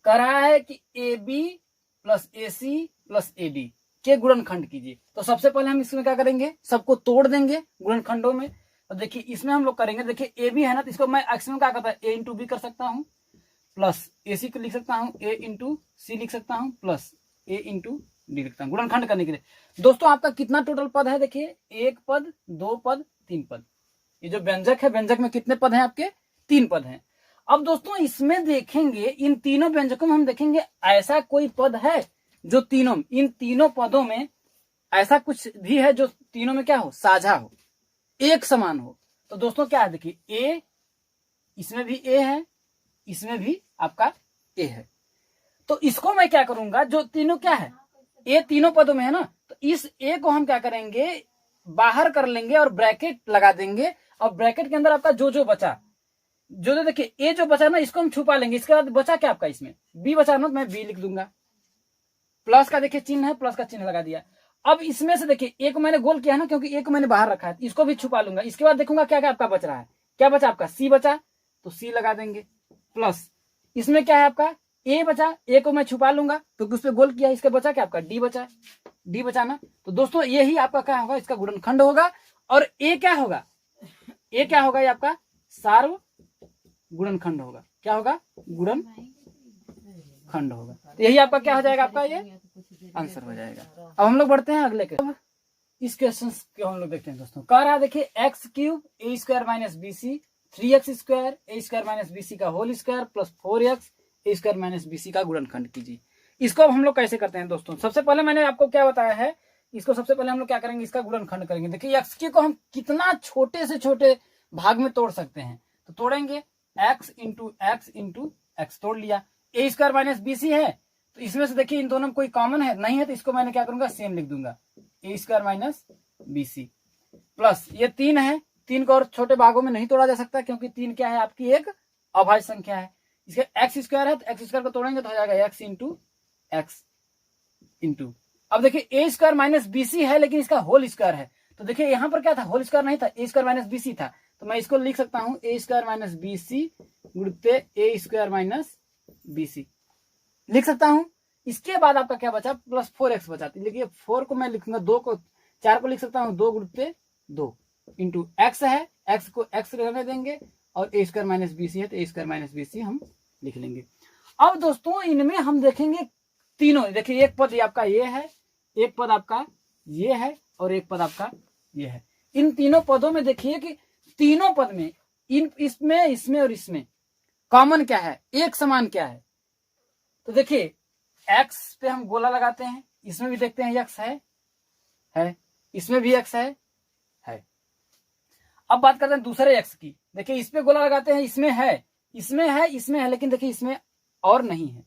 कह रहा है कि AB plus AC plus AD के गुणनखंड कीजिए। तो सबसे पहले हम इसमें क्या करेंगे, सबको तोड़ देंगे गुणनखंडों में। तो देखिए इसमें हम लोग करेंगे, देखिए AB है ना, तो इसको मैं एक्स में क्या करता है, A इंटू बी कर सकता हूँ, प्लस AC को लिख सकता हूँ A इंटू सी लिख सकता हूँ, प्लस A इंटू डी लिखता हूँ गुणनखंड करने के लिए। दोस्तों आपका कितना टोटल पद है, देखिए 1 पद 2 पद 3 पद। ये जो व्यंजक है, व्यंजक में कितने पद हैं आपके, 3 पद हैं। अब दोस्तों इसमें देखेंगे, इन तीनों व्यंजकों में हम देखेंगे ऐसा कोई पद है जो तीनों, इन तीनों पदों में ऐसा कुछ भी है जो तीनों में क्या हो, साझा हो, एक समान हो। तो दोस्तों क्या है, देखिए A, इसमें भी A है, इसमें भी आपका A है। तो इसको मैं क्या करूंगा, जो तीनों क्या है, A तीनों पदों में है ना, तो इस A को हम क्या करेंगे, बाहर कर लेंगे और ब्रैकेट लगा देंगे, और ब्रैकेट के अंदर आपका जो जो बचा, जो देखिए A जो बचा ना, इसको हम छुपा लेंगे। इसके बाद बचा क्या आपका, इसमें B बचा ना, तो मैं B लिख दूंगा, प्लस का देखिए चिन्ह है, प्लस का चिन्ह लगा दिया। अब इसमें से देखिए A को मैंने गोल किया है ना, क्योंकि A को मैंने बाहर रखा है, इसको भी छुपा लूंगा। इसके बाद देखूंगा क्या क्या आपका बच रहा है, क्या बचा आपका, C बचा तो C लगा देंगे, प्लस इसमें क्या है आपका A बचा, A को मैं छुपा लूंगा क्योंकि उस पर गोल किया है। इसका बचा क्या आपका D बचा, D बचा ना। तो दोस्तों यही आपका क्या होगा, इसका गुणनखंड होगा। और A क्या होगा, A क्या होगा, ये आपका सार्व गुणनखंड होगा। क्या होगा, गुणनखंड होगा। तो यही आपका क्या हो जाएगा, आपका ये आंसर हो जाएगा। अब हम लोग बढ़ते हैं अगले क्वेश्चन। इस क्वेश्चन को हम लोग देखते हैं दोस्तों। कह रहा है देखिए x cube a square minus BC 3x square a square minus BC का whole square plus 4x a square minus BC का गुणनखंड कीजिए। इसको अब हम लोग कैसे करते हैं दोस्तों, सबसे पहले मैंने आपको क्या बताया है, इसको सबसे पहले हम लोग क्या करेंगे, इसका गुणनखंड करेंगे। देखिए एक्स क्यू को हम कितना छोटे से छोटे भाग में तोड़ सकते हैं, तो तोड़ेंगे x इंटू एक्स तोड़ लिया। ए स्क्वायर माइनस BC है, तो इसमें से देखिए इन दोनों में कोई कॉमन है नहीं है, तो इसको मैंने क्या करूंगा, सेम लिख दूंगा, ए स्क्वायर माइनस BC प्लस ये 3 है, 3 को और छोटे भागों में नहीं तोड़ा जा सकता क्योंकि 3 क्या है, आपकी एक अभाज्य संख्या है। इसके एक्स स्क्वायर है, तो एक्स स्क्वायर को तोड़ेंगे तो हो जाएगा x इंटू एक्स इंटू, अब देखिए ए स्क्वायर माइनस BC है लेकिन इसका होल स्क्वायर है, तो देखिए यहाँ पर क्या था, होल स्क्वायर नहीं था, ए स्क्वायर माइनस BC था, तो मैं इसको लिख सकता हूँ ए स्क्वायर माइनस BC गुणित ए स्क्वायर माइनस BC लिख सकता हूं। इसके बाद आपका क्या बचा, प्लस 4x बचा। देखिए 4 को मैं लिखूंगा, 2 को 4 को लिख सकता हूं 2 गुणित 2 इंटू एक्स है, एक्स को एक्स रहने देंगे, और ए स्क्वायर माइनस BC है तो ए स्क्वायर माइनस BC हम लिख लेंगे। अब दोस्तों इनमें हम देखेंगे तीनों, देखिए एक पद आपका ये है, एक पद आपका ये है, और एक पद आपका ये है। इन तीनों पदों में देखिए कि तीनों पद में इसमें इसमें और इसमें कॉमन क्या है, एक समान क्या है। तो देखिए x पे हम गोला लगाते हैं, इसमें भी देखते हैं x है, इसमें भी x है। अब बात करते हैं दूसरे x की। देखिए इस पे गोला लगाते हैं, इसमें है, लेकिन देखिए इसमें और नहीं है।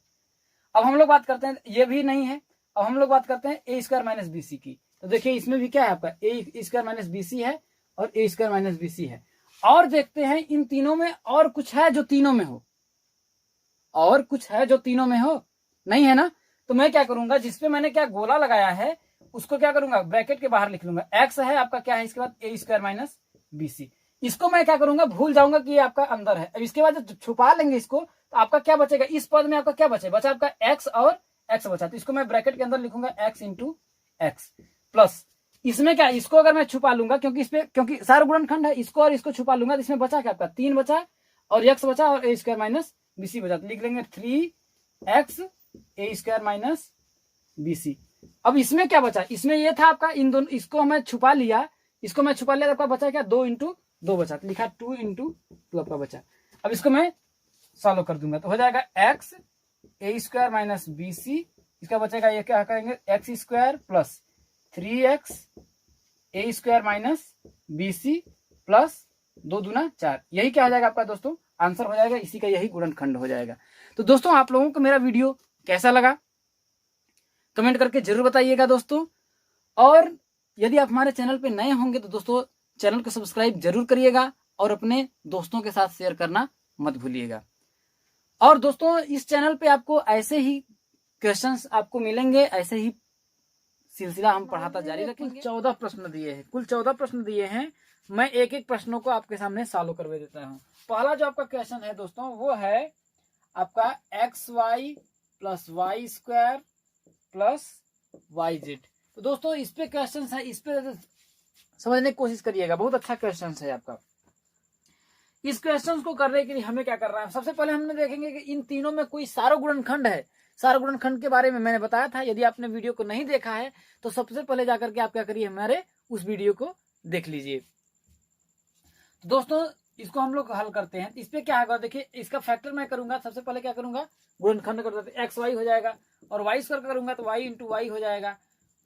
अब हम लोग बात करते हैं, ये भी नहीं है। अब हम लोग बात करते हैं ए स्क्वायर माइनस BC की। तो देखिए इसमें भी क्या है आपका, ए स्क्वायर माइनस BC है और ए स्क्वायर माइनस BC है। और देखते हैं इन तीनों में और कुछ है जो तीनों में हो, और कुछ है जो तीनों में हो, नहीं है ना। तो मैं क्या करूंगा, जिसपे मैंने क्या गोला लगाया है उसको क्या करूंगा, ब्रैकेट के बाहर लिख लूंगा। x है आपका क्या है, इसके बाद ए स्क्वायर माइनस BC, इसको मैं क्या करूंगा, भूल जाऊंगा कि ये आपका अंदर है। अब इसके बाद जब छुपा लेंगे इसको, तो आपका क्या बचेगा, इस पद में आपका क्या बचा आपका x और x बचा, तो इसको मैं ब्रैकेट के अंदर लिखूंगा x इंटू एक्स प्लस इसमें क्या, इसको अगर मैं छुपा लूंगा क्योंकि सारा गुणनखंड है, इसको और इसको छुपा लूंगा तो इसमें बचा क्या आपका 3 बचा और x बचा और a स्क्वायर माइनस BC बचा, तो लिख लेंगे 3x a square minus BC। अब इसमें क्या बचा, इसमें ये था आपका, इन दोनों इसको मैं छुपा लिया तो आपका बचा क्या 2 × 2 बचा, तो लिखा 2 × 2 आपका बचा। अब इसको मैं सॉल्व कर दूंगा तो हो जाएगा x a square minus BC, इसका बचेगा ये क्या करेंगे x square plus 3x a square minus BC plus 2 दूना 4, यही क्या हो जाएगा आपका दोस्तों आंसर हो जाएगा, इसी का यही गुणनखंड हो जाएगा। तो दोस्तों आप लोगों को मेरा वीडियो कैसा लगा कमेंट करके जरूर बताइएगा दोस्तों, और यदि आप हमारे चैनल पे नए होंगे तो दोस्तों चैनल को सब्सक्राइब जरूर करिएगा और अपने दोस्तों के साथ शेयर करना मत भूलिएगा। और दोस्तों इस चैनल पे आपको ऐसे ही क्वेश्चंस आपको मिलेंगे, ऐसे ही सिलसिला हम पढ़ाता जारी रखेंगे। 14 प्रश्न दिए हैं, कुल 14 प्रश्न दिए हैं, मैं एक एक प्रश्नों को आपके सामने सॉल्व करवा देता हूँ। पहला जो आपका क्वेश्चन है दोस्तों वो है आपका xy plus Y square plus YZ। तो दोस्तों इस पे क्वेश्चन है, इस पे समझने की कोशिश करिएगा, बहुत अच्छा क्वेश्चन है आपका। इस क्वेश्चन को करने के लिए हमें क्या करना है, सबसे पहले हमने देखेंगे कि इन तीनों में कोई सारो गुणनखंड है। सारो गुणनखंड के बारे में मैंने बताया था, यदि आपने वीडियो को नहीं देखा है तो सबसे पहले जाकर के आप क्या करिए हमारे उस वीडियो को देख लीजिए। तो दोस्तों इसको हम लोग हल करते हैं, इस पे क्या होगा देखिए, इसका फैक्टर मैं करूंगा, सबसे पहले क्या करूंगा गुणनखंड कर देते एक्स वाई हो जाएगा, और वाई स्क्वायर करूंगा तो y × y हो जाएगा,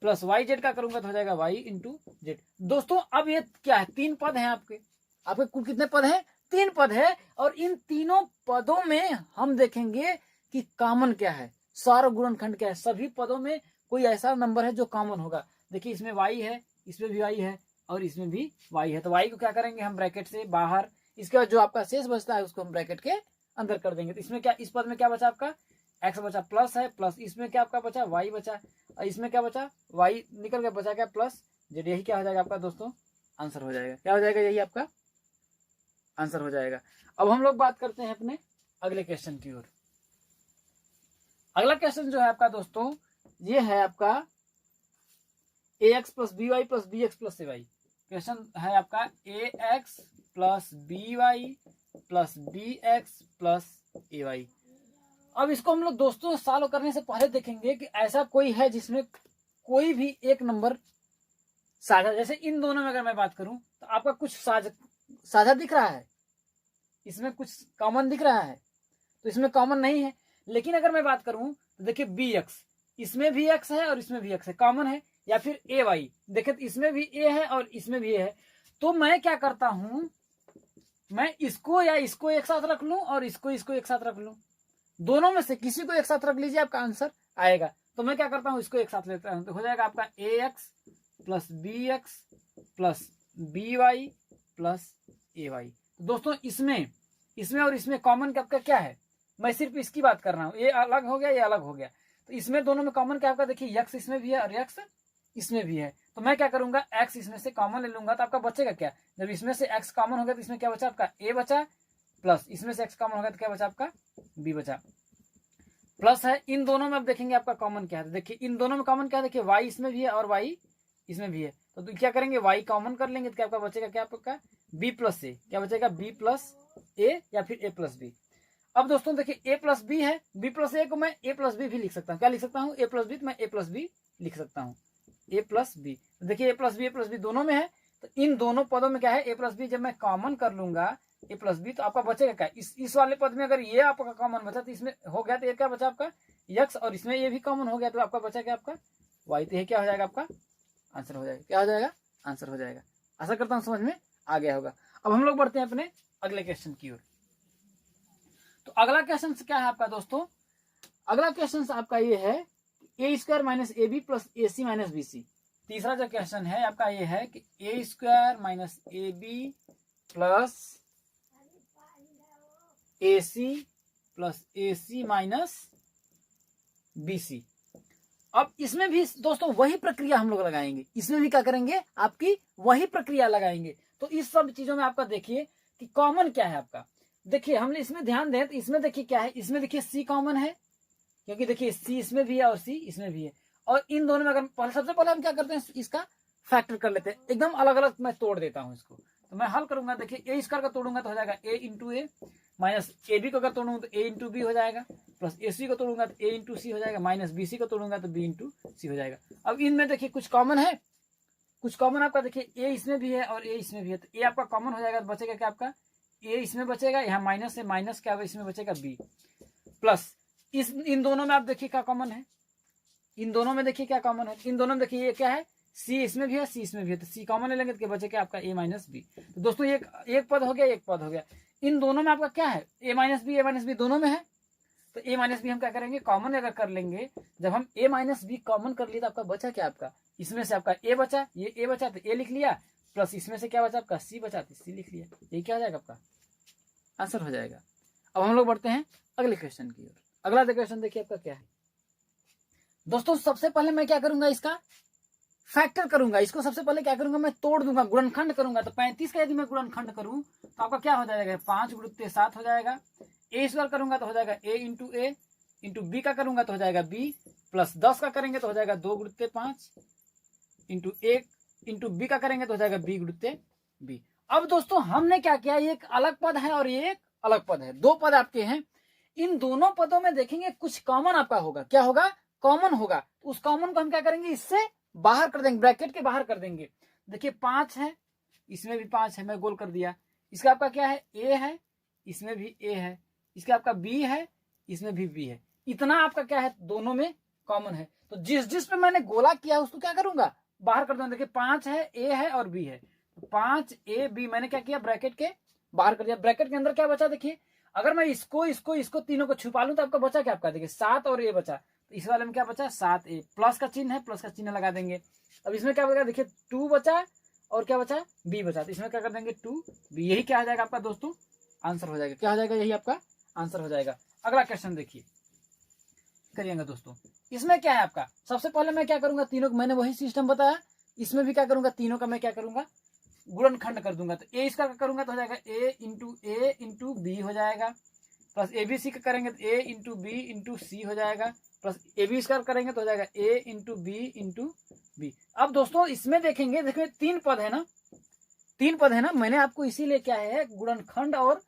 प्लस YZ का करूंगा तो हो जाएगा y × z। दोस्तों अब ये क्या है, 3 पद हैं आपके कुल कितने पद हैं, 3 पद है, और इन तीनों पदों में हम देखेंगे कि कॉमन क्या है, सारा गुणनखंड क्या है, सभी पदों में कोई ऐसा नंबर है जो कॉमन होगा। देखिए इसमें y है, इसमें भी y है और इसमें भी y है, तो y को क्या करेंगे हम ब्रैकेट से बाहर, इसके बाद जो आपका शेष बचता है उसको हम ब्रैकेट के अंदर कर देंगे। तो इसमें क्या, इस पद में क्या बचा आपका x बचा प्लस है, प्लस इसमें क्या आपका बचा y बचा, और इसमें क्या बचा y निकल के बचा क्या प्लस z, यही क्या हो जाएगा आपका दोस्तों आंसर हो जाएगा, क्या हो जाएगा यही आपका आंसर हो जाएगा। अब हम लोग बात करते हैं अपने अगले क्वेश्चन की ओर। अगला क्वेश्चन जो है आपका दोस्तों ये है आपका ax plus by plus bx plus ay। Question है आपका ax plus by plus bx plus ay। अब इसको हम लोग दोस्तों सॉल्व करने से पहले देखेंगे कि ऐसा कोई है जिसमें कोई भी एक नंबर साझा, जैसे इन दोनों में अगर मैं बात करूं तो आपका कुछ साझा दिख रहा है, इसमें कुछ कॉमन दिख रहा है, तो इसमें कॉमन नहीं है। लेकिन अगर मैं बात करूं तो देखिए bx, इसमें भी x है और इसमें भी x है, कॉमन है, या फिर ay, देखिए इसमें भी a है और इसमें भी a है, तो मैं क्या करता हूं, मैं इसको या इसको एक साथ रख लूं और इसको एक साथ रख लूं, दोनों में से किसी को एक साथ रख लीजिए आपका आंसर आएगा। तो मैं क्या करता हूं इसको एक साथ लेता हूं, तो हो जाएगा आपका ax plus bx plus by plus ay। दोस्तों इसमें और इसमें कॉमन आपका क्या है, मैं सिर्फ इसकी बात कर रहा हूं, ये अलग हो गया ये अलग हो गया, तो इसमें दोनों में कॉमन क्या आपका देखिए x इसमें भी है और x इसमें भी है, तो मैं क्या करूंगा x इसमें से कॉमन ले लूंगा, तो आपका बचेगा क्या, जब इसमें से x कॉमन हो गया तो इसमें क्या बचा आपका a बचा, प्लस इसमें से x कॉमन हो गया तो क्या बचा आपका b बचा, प्लस है इन दोनों में। अब देखेंगे आपका कॉमन क्या है, देखिए इन दोनों में कॉमन क्या है, देखिए y इसमें भी है और y इसमें भी है, तो क्या करेंगे y कॉमन कर लेंगे तो क्या आपका बचेगा क्या आपका b प्लस a, क्या बचेगा b प्लस a या फिर a प्लस b। अब दोस्तों देखिए a प्लस b है, b प्लस a को मैं a प्लस b भी लिख सकता हूँ, क्या लिख सकता हूँ a प्लस b, तो मैं a प्लस b लिख सकता हूँ, a प्लस b। देखिए a प्लस b दोनों में है, तो इन दोनों पदों में क्या है a प्लस b, जब मैं कॉमन कर लूंगा a प्लस b तो आपका बचेगा क्या, इस वाले पद में अगर ये आपका कॉमन बचा तो इसमें हो गया, तो ये क्या बचा आपका x, और इसमें ये भी कॉमन हो गया तो आपका बचा क्या आपका y, तो ये क्या हो जाएगा आपका आंसर हो जाएगा, क्या हो जाएगा आंसर हो जाएगा। आशा करता हूँ समझ में आ गया होगा। अब हम लोग बढ़ते हैं अपने अगले क्वेश्चन की ओर। तो अगला क्वेश्चन क्या है आपका दोस्तों, अगला क्वेश्चन आपका ये है a square minus A B plus A C minus B C. तीसरा जो क्वेश्चन है आपका ये है कि a square minus A B plus A C minus B C. अब इसमें भी दोस्तों वही प्रक्रिया हम लोग लगाएंगे, इसमें भी क्या करेंगे आपकी वही प्रक्रिया लगाएंगे। तो इस सब चीजों में आपका देखिए कि कॉमन क्या है आपका, देखिए हम इसमें ध्यान दें तो इसमें देखिए क्या है, इसमें देखिए सी कॉमन है, क्योंकि देखिए सी इसमें भी है और सी इसमें भी है, और इन दोनों में अगर सबसे पहले हम क्या करते हैं इसका फैक्टर कर लेते हैं, एकदम अलग अलग मैं तोड़ देता हूं इसको। तो मैं हल करूंगा, देखिए ए स्क्वायर का तोड़ूंगा तो हो जाएगा a into a, minus A b को अगर तोड़ूंगा तो ए इंटू बी हो जाएगा, प्लस ए सी को तोड़ूंगा तो ए इंटू सी हो जाएगा, माइनस बी सी को तोड़ूंगा तो बी इंटू सी हो जाएगा। अब इनमें देखिए कुछ कॉमन है, कुछ कॉमन आपका देखिए ए इसमें भी है और ए इसमें भी है, तो ए आपका कॉमन हो जाएगा, तो बचेगा क्या आपका ए इसमें बचेगा, यहाँ माइनस है, माइनस क्या होगा इसमें बचेगा बी, प्लस इन दोनों में आप देखिए क्या कॉमन है, इन दोनों में देखिए क्या कॉमन है, इन दोनों में देखिए ये क्या है, सी इसमें भी है, सी इसमें भी है, तो सी कॉमन ले लेंगे तो बचे क्या आपका ए माइनस बी। तो दोस्तों एक पद हो गया, एक पद हो गया। इन दोनों में आपका क्या है, ए माइनस बी दोनों में है, तो ए माइनस बी हम क्या करेंगे, कॉमन अगर कर लेंगे, जब हम ए माइनस बी कॉमन कर लिए तो आपका बचा क्या, आपका इसमें से आपका ए बचा, ये ए बचा तो ए लिख लिया, प्लस इसमें से क्या बचा आपका सी बचा तो सी लिख लिया, ये क्या हो जाएगा आपका आंसर हो जाएगा। अब हम लोग बढ़ते हैं अगले क्वेश्चन की ओर। अगला क्वेश्चन देखिए आपका क्या है दोस्तों। सबसे पहले मैं क्या करूंगा, इसका फैक्टर करूंगा, इसको सबसे पहले क्या करूंगा, मैं तोड़ दूंगा, गुणनखंड करूंगा। तो 35 का यदि मैं गुणनखंड करूं तो आपका क्या हो जाएगा, 5 गुणित 7 हो जाएगा। ए स्क्वायर करूंगा तो हो जाएगा ए इंटू बी का करूंगा तो हो जाएगा बी, प्लस 10 का करेंगे तो हो जाएगा 2 गुणित 5 इंटू 1 इंटू बी का करेंगे तो हो जाएगा बी गुणित बी। अब दोस्तों हमने क्या किया, ये एक अलग पद है और ये एक अलग पद है, दो पद आपके हैं। इन दोनों पदों में देखेंगे कुछ कॉमन आपका होगा, क्या होगा, कॉमन होगा। तो उस कॉमन को हम क्या करेंगे, इससे बाहर कर देंगे, ब्रैकेट के बाहर कर देंगे। देखिए 5 है, इसमें भी 5 है, मैं गोल कर दिया। इसका आपका क्या है, ए है, इसमें भी ए है, इसका आपका बी है, इसमें भी बी है। इतना आपका क्या है, दोनों में कॉमन है। तो जिस पे मैंने गोला किया उसको क्या करूंगा, बाहर कर दूंगा। देखिए 5 है, ए है और बी है, तो 5 ए बी मैंने क्या किया, ब्रैकेट के बाहर कर दिया। ब्रैकेट के अंदर क्या बचा, देखिए अगर मैं इसको तीनों को छुपा लूं तो आपका बचा क्या, आपका देखिए 7 और ए बचा। तो इस वाले में क्या बचा, 7a, प्लस का चिन्ह है, प्लस का चिन्ह लगा देंगे। अब इसमें क्या बचा, देखिए 2 बचा और क्या बचा, b बचा। तो इसमें क्या कर देंगे 2b, यही क्या हो जाएगा आपका दोस्तों आंसर हो जाएगा, क्या हो जाएगा, यही आपका आंसर हो जाएगा। अगला क्वेश्चन देखिए करिएगा दोस्तों। इसमें क्या है आपका, सबसे पहले मैं क्या करूंगा, तीनों को मैंने वही सिस्टम बताया, इसमें भी क्या करूंगा, तीनों का मैं क्या करूंगा, गुणनखंड कर दूंगा। तो ए इसका करूंगा तो हो जाएगा ए इंटू बी हो जाएगा, प्लस ए बी सी का करेंगे तो ए इंटू बी इंटू सी हो जाएगा, प्लस ए बी स्क्वायर करेंगे तो हो जाएगा ए इंटू बी। अब दोस्तों इसमें देखेंगे, देखिए 3 पद है ना, 3 पद है ना, मैंने आपको इसीलिए क्या है, गुणनखंड और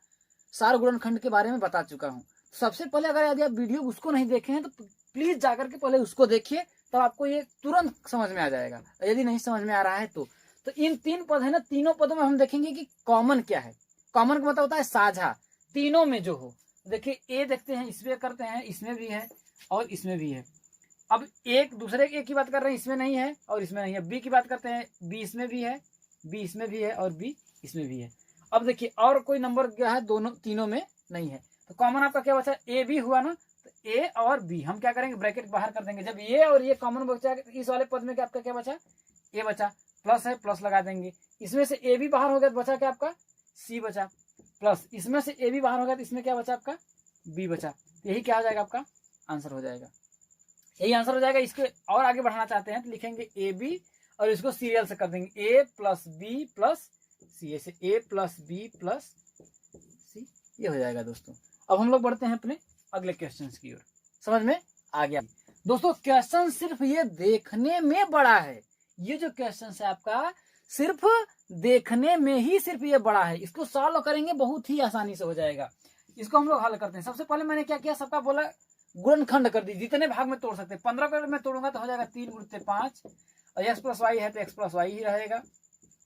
सार गुणनखंड के बारे में बता चुका हूं। सबसे पहले अगर यदि आप वीडियो उसको नहीं देखे हैं तो प्लीज जाकर के पहले उसको देखिए, तब आपको ये तुरंत समझ में आ जाएगा, यदि नहीं समझ में आ रहा है तो इन 3 पद है ना, तीनों पदों में हम देखेंगे कि कॉमन क्या है। कॉमन का मतलब होता है साझा, तीनों में जो हो। देखिए ए देखते हैं, इसमें करते हैं, इसमें भी है और इसमें भी है। अब एक दूसरे ए की बात कर रहे हैं, इसमें नहीं है और इसमें नहीं है। बी की बात करते हैं, बी इसमें भी है, बी इसमें भी है और बी इसमें भी है। अब देखिए और कोई नंबर क्या है, दोनों तीनों में नहीं है। तो कॉमन आपका क्या बचा, ए बी हुआ ना, तो ए और बी हम क्या करेंगे, ब्रैकेट बाहर कर देंगे। जब ये और ये कॉमन बचा, इस वाले पद में क्या आपका क्या बचा, ए बचा, प्लस है, प्लस लगा देंगे। इसमें से ए बी बाहर हो गया तो बचा क्या आपका, सी बचा, प्लस इसमें से ए बी बाहर हो गया तो इसमें क्या बचा आपका, बी बचा। यही क्या हो जाएगा, आपका आंसर हो जाएगा, यही आंसर हो जाएगा। इसके और आगे बढ़ाना चाहते हैं तो लिखेंगे ए बी और इसको सीरियल से कर देंगे, ए प्लस बी प्लस सी, ऐसे ए प्लस बी प्लस सी, ये हो जाएगा दोस्तों। अब हम लोग बढ़ते हैं अपने अगले क्वेश्चन की ओर। समझ में आ गया दोस्तों, क्वेश्चन सिर्फ ये देखने में बड़ा है, ये जो क्वेश्चन है आपका सिर्फ देखने में ही सिर्फ ये बड़ा है, इसको सॉल्व करेंगे बहुत ही आसानी से हो जाएगा। इसको हम लोग हल करते हैं। सबसे पहले मैंने क्या किया, सबका बोला गुणनखंड कर दी, जितने भाग में तोड़ सकते हैं। 15 को मैं तोड़ूंगा तो हो जाएगा 3 गुणित 5 और एक्स प्लस वाई है तो एक्स प्लस वाई ही रहेगा।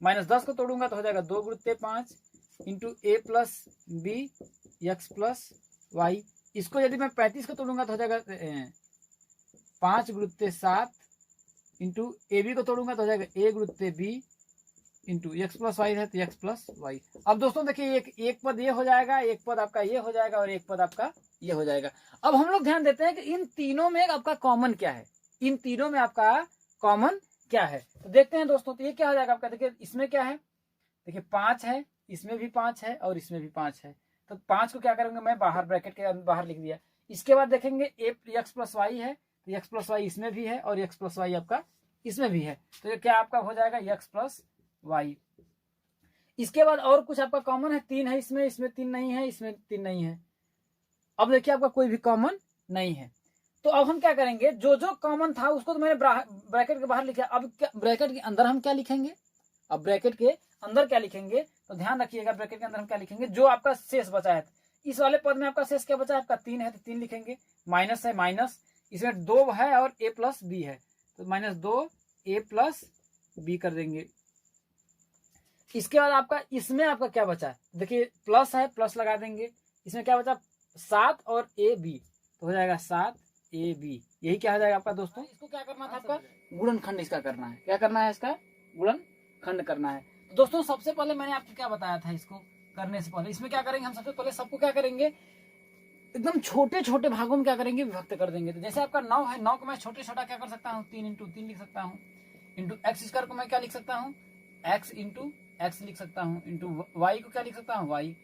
माइनस 10 को तोड़ूंगा तो हो जाएगा 2 गुणित 5 इंटू ए plus b x plus y. इसको यदि मैं 35 को तोड़ूंगा तो हो जाएगा 5 गुणित 7 इंटू ए बी को तोड़ूंगा तो हो जाएगा ए गुणित B into X plus Y है तो एक्स प्लस वाई। अब दोस्तों देखिए एक पद ये हो जाएगा, एक पद आपका ये हो जाएगा और एक पद आपका ये हो जाएगा। अब हम लोग ध्यान देते हैं कि इन तीनों में आपका कॉमन क्या है, इन तीनों में आपका कॉमन क्या है। तो देखते हैं दोस्तों, तो ये क्या हो जाएगा आपका, देखिए इसमें क्या है, देखिए 5 है, इसमें भी 5 है और इसमें भी 5 है। तो 5 को क्या करेंगे, मैं बाहर ब्रैकेट के बाहर लिख दिया। इसके बाद देखेंगे एक्स प्लस वाई है तो एक्स प्लस वाई इसमें भी है और एक्स प्लस वाई आपका इसमें भी है। तो ये क्या आपका हो जाएगा, एक्स प्लस वाई। इसके बाद और कुछ आपका कॉमन है, 3 है इसमें 3 नहीं है, इसमें 3 नहीं है। अब देखिए आपका कोई भी कॉमन नहीं है। तो अब हम क्या करेंगे, जो जो कॉमन था उसको तो मैंने ब्रैकेट के बाहर लिखा, अब ब्रैकेट के अंदर हम क्या लिखेंगे, अब ब्रैकेट के अंदर क्या लिखेंगे, तो ध्यान रखिएगा ब्रैकेट के अंदर हम क्या लिखेंगे, जो आपका शेष बचा है। इस वाले पद में आपका शेष क्या बचा है, आपका 3 है तो 3 लिखेंगे, माइनस है माइनस, इसमें 2 है और a प्लस बी है तो -2 a प्लस बी कर देंगे। इसके बाद आपका इसमें आपका क्या बचा है, देखिए प्लस है, प्लस लगा देंगे, इसमें क्या बचा 7 और ए बी तो हो जाएगा 7ab, यही क्या हो जाएगा आपका दोस्तों। इसको क्या करना था, आपका गुणनखंड इसका करना है, क्या करना है, इसका गुणनखंड करना है। तो दोस्तों सबसे पहले मैंने आपको क्या बताया था, इसको करने से पहले इसमें क्या करेंगे हम, सबसे पहले सबको क्या करेंगे, एकदम छोटे छोटे भागों में क्या करेंगे, विभक्त कर देंगे। तो जैसे आपका 9 है, 9 को मैं छोटे छोटा क्या कर सकता हूँ, 3 इंटू 3 लिख सकता हूँ, इंटू एक्स स्क्वायर को मैं क्या लिख सकता हूँ, एक्स इंटू एक्स लिख सकता हूँ, इंटू वाई को क्या लिख सकता हूँ, वाई।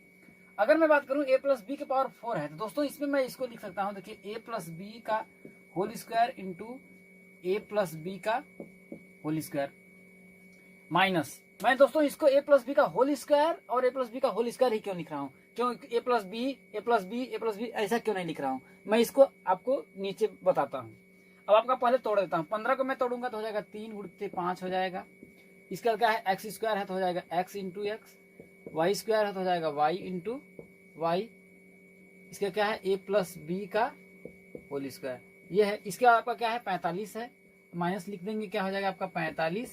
अगर मैं बात करूं a प्लस बी के पावर 4 है तो दोस्तों इसमें मैं इसको लिख सकता हूं, देखिए a प्लस बी का whole square into a plus B का होल स्क्वायर माइनस, मैं दोस्तों इसको a प्लस बी का होल स्क्वायर और a प्लस बी का होल स्क्वायर ही क्यों लिख रहा हूं, क्यों a plus B a plus B a plus B ऐसा क्यों नहीं लिख रहा हूं, मैं इसको आपको नीचे बताता हूं। अब आपका पहले तोड़ देता हूं, 15 को मैं तोड़ूंगा तो हो जाएगा 3 गुणित 5 हो जाएगा, इसका क्या है एक्स स्क्वायर है तो हो जाएगा X into X, Y square है तो हो जाएगा वाई इंटू वाई, इसका क्या है a प्लस बी का होल स्क्वायर, ये है। इसका आपका क्या है 45 है, माइनस लिख देंगे, क्या हो जाएगा आपका 45,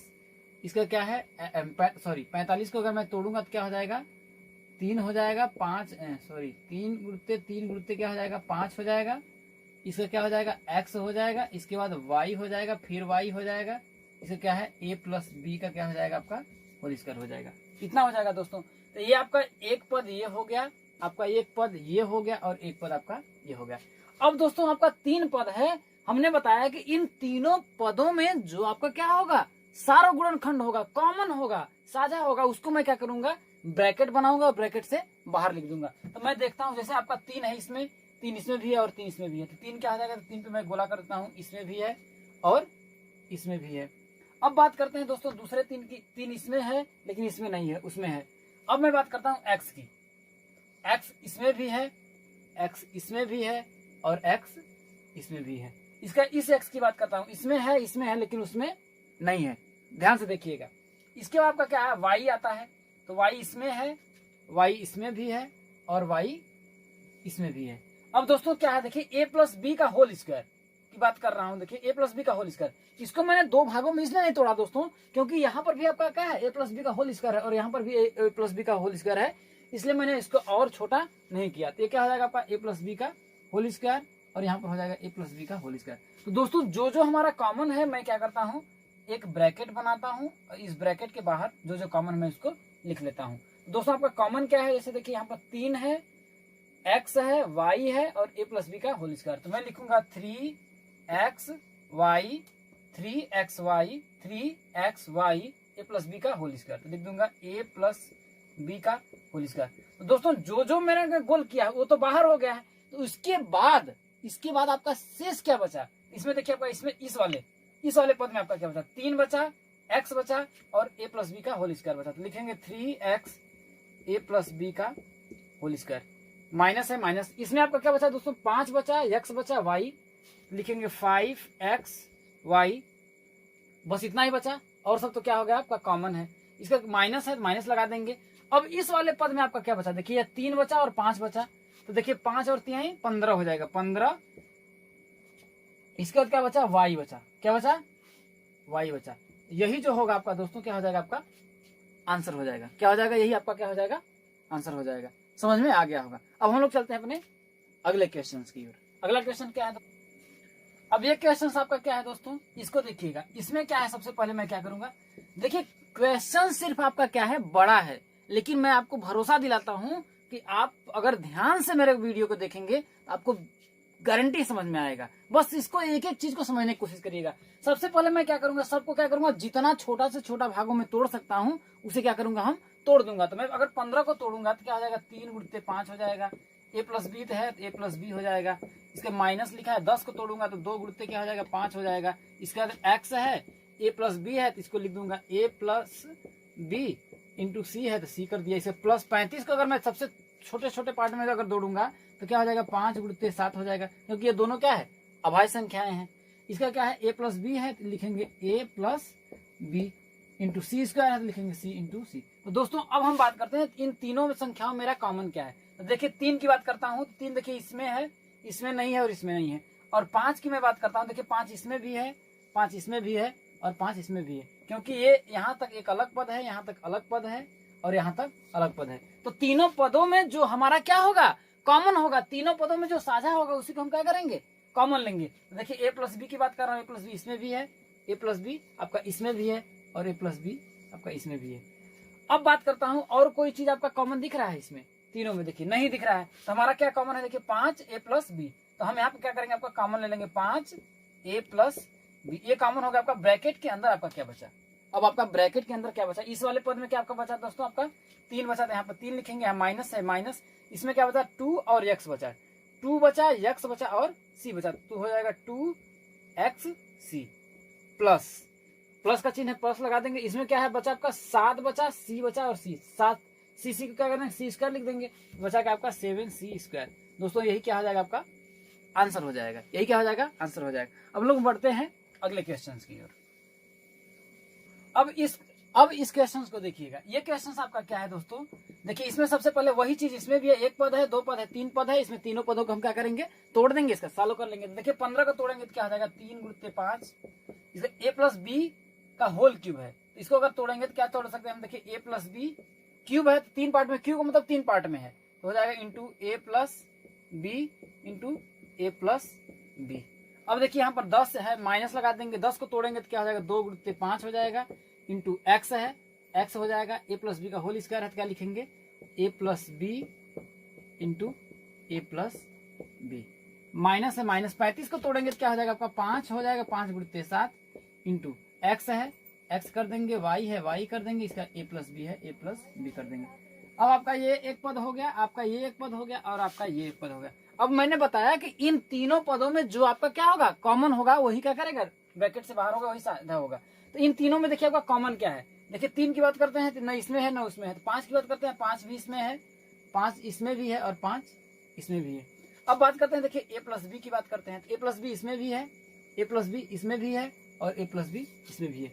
इसका क्या है 45 को अगर मैं तोड़ूंगा तो क्या हो जाएगा 3 हो जाएगा, 5 3 गुणते क्या हो जाएगा 5 हो जाएगा, इसका क्या हो जाएगा x हो जाएगा, इसके बाद y हो जाएगा, फिर y हो जाएगा, इसका क्या है a प्लस बी का क्या हो जाएगा आपका होल स्क्वायर हो जाएगा, इतना हो जाएगा दोस्तों। तो ये आपका एक पद ये हो गया, आपका एक पद ये हो गया और एक पद आपका ये हो गया। अब दोस्तों आपका 3 पद है, हमने बताया कि इन तीनों पदों में जो आपका क्या होगा, सारा गुणनखंड होगा, कॉमन होगा, साझा होगा, उसको मैं क्या करूंगा ब्रैकेट बनाऊंगा और ब्रैकेट से बाहर लिख दूंगा। तो मैं देखता हूं, जैसे आपका 3 है, इसमें 3 इसमें भी है और 3 इसमें भी है, तो 3 क्या हो जाएगा, तो 3 पे मैं गोला कर देता हूँ, इसमें भी है और इसमें भी है। अब बात करते हैं दोस्तों दूसरे 3 की, 3 इसमें है लेकिन इसमें नहीं है, उसमें है। अब मैं बात करता हूं x की, x इसमें भी है, x इसमें भी है और x इसमें भी है। इसका इस x की बात करता हूं, इसमें है लेकिन उसमें नहीं है, ध्यान से देखिएगा। इसके बाद आपका क्या है y आता है, तो y इसमें है, y इसमें भी है और y इसमें भी है। अब दोस्तों क्या है, देखिए a प्लस बी का होल स्क्वायर की बात कर रहा हूं, देखिए a प्लस बी का होल स्क्वायर, इसको मैंने 2 भागों में इसलिए नहीं तोड़ा दोस्तों, क्योंकि यहाँ पर भी आपका क्या है a प्लस बी का होल स्क्वायर है और यहाँ पर भी a प्लस बी का होल स्क्वायर है, इसलिए मैंने इसको और छोटा नहीं किया। तो ये क्या हो जाएगा आपका a प्लस बी का होल स्क्वायर और यहाँ पर हो जाएगा a प्लस बी का होल स्क्वायर। तो दोस्तों जो जो हमारा कॉमन है मैं क्या करता हूँ, एक ब्रैकेट बनाता हूँ और इस ब्रैकेट के बाहर जो जो कॉमन मैं उसको लिख लेता हूँ। दोस्तों आपका कॉमन क्या है, जैसे देखिए यहाँ पर 3 है, x है, y है और a प्लस बी का होल स्क्वायर, तो मैं लिखूंगा 3xy 3xy a plus B का होल स्क्वायर, तो लिख दूंगा a प्लस बी का होल स्क्वायर। तो दोस्तों जो जो मैंने गोल किया है वो तो बाहर हो गया है, तो इसके बाद आपका शेष क्या बचा, इसमें देखिए आपका इसमें इस वाले पद में आपका क्या बचा, 3 बचा, x बचा और a प्लस बी का होल स्क्वायर बचा, तो लिखेंगे 3x a प्लस बी का होल स्क्वायर, माइनस है माइनस, इसमें आपका क्या बचा दोस्तों 5 बचा, x बचा, y लिखेंगे 5xy, बस इतना ही बचा और सब तो क्या हो गया आपका कॉमन है, इसका माइनस है माइनस लगा देंगे। अब इस वाले पद में आपका क्या बचा, देखिए ये 3 बचा और 5 बचा, तो देखिए 5 और 3 15 हो जाएगा, 15। इसके बाद क्या बचा, y बचा, क्या बचा y बचा, यही जो होगा आपका दोस्तों क्या हो जाएगा आपका आंसर हो जाएगा, क्या हो जाएगा, यही आपका क्या हो जाएगा आंसर हो जाएगा। समझ में आ गया होगा। अब हम लोग चलते हैं अपने अगले क्वेश्चन की ओर। अगला क्वेश्चन क्या है, अब ये क्वेश्चन आपका क्या है दोस्तों, इसको देखिएगा, इसमें क्या है, सबसे पहले मैं क्या करूंगा, देखिए क्वेश्चन सिर्फ आपका क्या है बड़ा है, लेकिन मैं आपको भरोसा दिलाता हूं कि आप अगर ध्यान से मेरे वीडियो को देखेंगे तो आपको गारंटी समझ में आएगा। बस इसको एक एक चीज को समझने की कोशिश करिएगा। सबसे पहले मैं क्या करूंगा, सबको क्या करूंगा, जितना छोटा से छोटा भागों में तोड़ सकता हूं उसे क्या करूंगा, हम तोड़ दूंगा। तो मैं अगर 15 को तोड़ूंगा तो क्या हो जाएगा, 3 गुणित 5 हो जाएगा, a प्लस बी है तो a प्लस बी हो जाएगा, इसके माइनस लिखा है, 10 को तोड़ूंगा तो 2 गुणित क्या हो जाएगा 5 हो जाएगा, इसके बाद x है a प्लस बी है तो इसको लिख दूंगा a प्लस बी इंटू सी है तो सी कर दिया, इसे प्लस 35 को अगर मैं सबसे छोटे छोटे पार्ट में अगर तोड़ूंगा तो क्या हो जाएगा 5 गुणित 7 हो जाएगा, क्योंकि ये दोनों क्या है अभाज्य संख्याएं हैं। इसका क्या है, a प्लस बी है तो लिखेंगे a plus B into C square है तो लिखेंगे c इंटू सी। तो दोस्तों अब हम बात करते हैं इन तीनों संख्याओं में मेरा कॉमन क्या है। तो देखिए 3 की बात करता हूँ तो 3 देखिए इसमें है, इसमें नहीं है और इसमें नहीं है। और 5 की मैं बात करता हूँ, देखिए 5 इसमें भी है, 5 इसमें भी है और 5 इसमें भी है, क्योंकि ये यहाँ तक एक अलग पद है, यहाँ तक अलग पद है और यहाँ तक अलग पद है। तो तीनों पदों में जो हमारा क्या होगा, कॉमन होगा, तीनों पदों में जो साझा होगा उसी को हम क्या करेंगे, कॉमन लेंगे। तो देखिए a प्लस बी की बात कर रहा हूँ, a प्लस बी इसमें भी है, a प्लस बी आपका इसमें भी है और a प्लस बी आपका इसमें भी है। अब बात करता हूँ और कोई चीज आपका कॉमन दिख रहा है इसमें, तीनों में देखिए नहीं दिख रहा है। तो हमारा क्या कॉमन है, देखिए 5 a प्लस बी। तो हम यहाँ पे क्या करेंगे, आपका कॉमन ले लेंगे 5 a प्लस बी। ये कॉमन होगा, आपका ब्रैकेट के अंदर आपका क्या बचा। अब आपका ब्रैकेट के अंदर क्या बचा, इस वाले पद में क्या आपका बचा दोस्तों, आपका 3 बचा। तो यहाँ पर 3 लिखेंगे, यहाँ माइनस है, माइनस इसमें क्या बचा 2 और x बचा, 2 बचा, x बचा और c बचा। तो हो जाएगा 2xc प्लस, प्लस का चिन्ह है, प्लस लगा देंगे। इसमें क्या है बचा आपका 7 बचा, c बचा और c, 7 c को क्या करना है, c स्क्वायर लिख देंगे, बचा क्या आपका 7c स्क्वायर। दोस्तों यही क्या हो जाएगा, आपका आंसर हो जाएगा, यही क्या हो जाएगा, आंसर हो जाएगा। अब लोग बढ़ते हैं अगले क्वेश्चन की ओर। अब इस क्वेश्चन को देखिएगा, ये क्वेश्चन आपका क्या है दोस्तों, देखिए इसमें सबसे पहले वही चीज, इसमें भी है, एक पद है, 2 पद है, 3 पद है, इसमें तीनों पदों को हम क्या करेंगे, तोड़ देंगे, इसका सॉल्व कर लेंगे। देखिए 15 को तोड़ेंगे तो क्या हो जाएगा 3 × 5, इसका a प्लस बी का होल क्यूब है। इसको अगर तोड़ेंगे तो क्या तोड़ सकते हैं हम, देखिए a प्लस बी क्यूब है, 3 पार्ट में, क्यूब का मतलब 3 पार्ट में है, तो हो जाएगा into a plus B into a plus B. अब देखिए यहाँ पर 10 है, माइनस लगा देंगे, 10 को तोड़ेंगे तो क्या हो जाएगा 2 × 5 हो जाएगा, इंटू x है, x हो जाएगा a प्लस बी का होल स्क्वायर है तो क्या लिखेंगे a plus B into A plus B. Minus है, माइनस 35 को तोड़ेंगे तो क्या हो जाएगा आपका 5 हो जाएगा, 5 × 7 इंटू x है, x कर देंगे, y है, y कर देंगे, इसका a प्लस बी है, a प्लस बी कर देंगे। अब आपका ये एक पद हो गया, आपका ये एक पद हो गया और आपका ये एक पद हो गया। अब मैंने बताया कि इन तीनों पदों में जो आपका क्या होगा, कॉमन होगा, वही क्या करेगा, ब्रैकेट से बाहर होगा, वही साझा होगा। तो इन तीनों में देखिए आपका कॉमन क्या है, देखिए 3 की बात करते हैं तो न इसमें है न उसमें है। तो 5 की बात करते हैं, 5 भी इसमें है, 5 इसमें भी है और 5 इसमें भी है। अब बात करते हैं, देखिए a प्लस बी की बात करते हैं तो a प्लस बी इसमें भी है, a प्लस बी इसमें भी है और a प्लस बी इसमें भी है।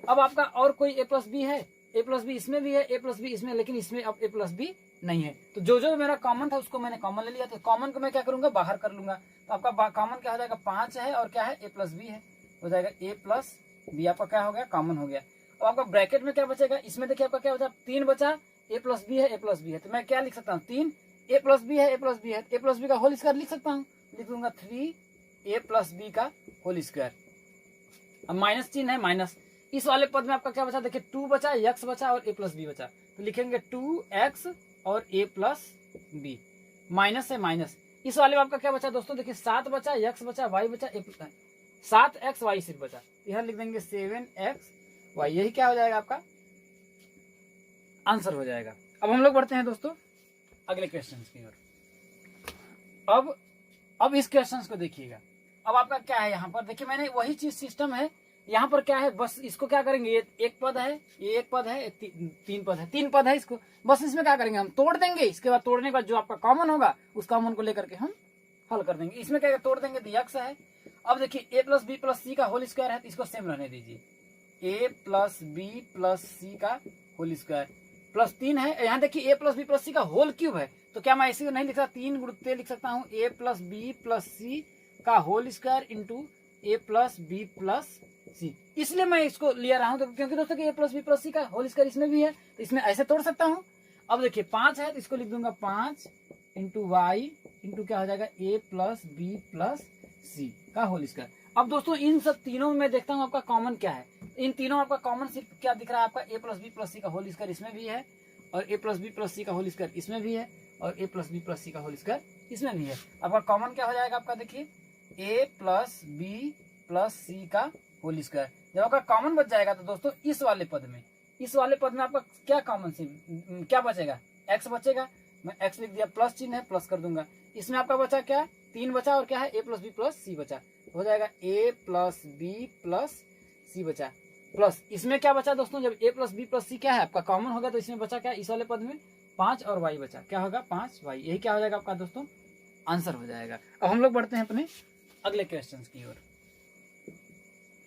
अब आपका और कोई a प्लस बी है, a प्लस बी इसमें भी है, a प्लस बी इसमें, लेकिन इसमें अब a प्लस बी नहीं है। तो जो जो मेरा कॉमन था उसको मैंने कॉमन ले लिया, तो कॉमन को मैं क्या करूंगा, बाहर कर लूंगा। तो आपका कॉमन क्या हो जाएगा, 5 है और क्या है a प्लस बी है, हो जाएगा a प्लस बी आपका क्या हो गया, कॉमन हो गया। अब आपका ब्रैकेट में क्या बचेगा, इसमें देखिए आपका क्या बचा, 3 बचा, a प्लस बी है, a प्लस बी है, तो मैं क्या लिख सकता हूँ 3 a प्लस बी है, a प्लस बी है, a प्लस बी का होल स्क्वायर लिख सकता हूँ, लिख दूंगा 3 a प्लस बी का होल स्क्वायर। अब माइनस चिन्ह है, माइनस, इस वाले पद में आपका क्या बचा, देखिए 2 बचा, x बचा और a प्लस बी बचा, तो लिखेंगे 2x और a प्लस बी। माइनस है, माइनस, इस वाले में आपका क्या बचा दोस्तों, देखिए 7 बचा, x बचा, y बचा, 7x y सिर्फ बचा, यहां लिख देंगे 7x y, यही क्या हो जाएगा, आपका आंसर हो जाएगा। अब हम लोग बढ़ते हैं दोस्तों अगले क्वेश्चन की ओर। अब इस क्वेश्चन को देखिएगा, अब आपका क्या है, यहाँ पर देखिए मैंने वही चीज सिस्टम है, यहाँ पर क्या है, बस इसको क्या करेंगे, ये एक पद है, ये एक पद है, 3 पद है, 3 पद है, इसको बस इसमें क्या करेंगे, हम तोड़ देंगे। इसके बाद तोड़ने के बाद जो आपका कॉमन होगा उस कॉमन को लेकर के हम हल कर देंगे। इसमें क्या तोड़ देंगे, तो x है। अब देखिए a plus b plus c का होल स्क्वायर है, तो इसको सेम रहने दीजिए, a plus b plus c का होल स्क्वायर प्लस 3 है। यहाँ देखिए a plus b plus c का होल क्यूब है, तो क्या मैं इसी को नहीं लिख सकता, 3 × लिख सकता हूँ, a plus b plus c का whole square into a plus b plus c. इसलिए मैं इसको लिया रहा हूँ, तो क्योंकि दोस्तों कि a plus b plus c का होल स्क्वायर इसमें भी है, तो इसमें ऐसे तोड़ सकता हूँ। अब देखिए 5 है तो इसको लिख दूंगा 5 इंटू वाई इंटू क्या हो जाएगा, a plus b plus c का होल स्क्वायर। अब दोस्तों इन सब तीनों में मैं देखता हूँ आपका कॉमन क्या है। इन तीनों आपका कॉमन सिर्फ क्या दिख रहा है, आपका a plus b plus c का होल स्क्वायर इसमें भी है और a plus b plus c का होल स्क्वायर इसमें भी है और a plus b plus c का होल स्क्वायर इसमें भी है। आपका कॉमन क्या हो जाएगा, आपका देखिए a plus b plus c का होल स्क्वायर। जब आपका कॉमन बच जाएगा तो दोस्तों इस वाले पद में आपका क्या कॉमन से क्या बचेगा, x बचेगा। मैं x लिख दिया, प्लस चिन्ह है, प्लस कर दूंगा। इसमें आपका बचा क्या, 3 बचा और क्या है, a प्लस बी प्लस सी बचा, हो जाएगा a प्लस बी प्लस सी बचा, प्लस इसमें क्या बचा दोस्तों, जब a प्लस बी प्लस सी क्या है आपका कॉमन होगा, तो इसमें बचा क्या, इस वाले पद में 5 और y बचा, क्या होगा 5y, यही क्या हो जाएगा आपका दोस्तों आंसर हो जाएगा। अब हम लोग बढ़ते हैं अपने अगले क्वेश्चन की ओर।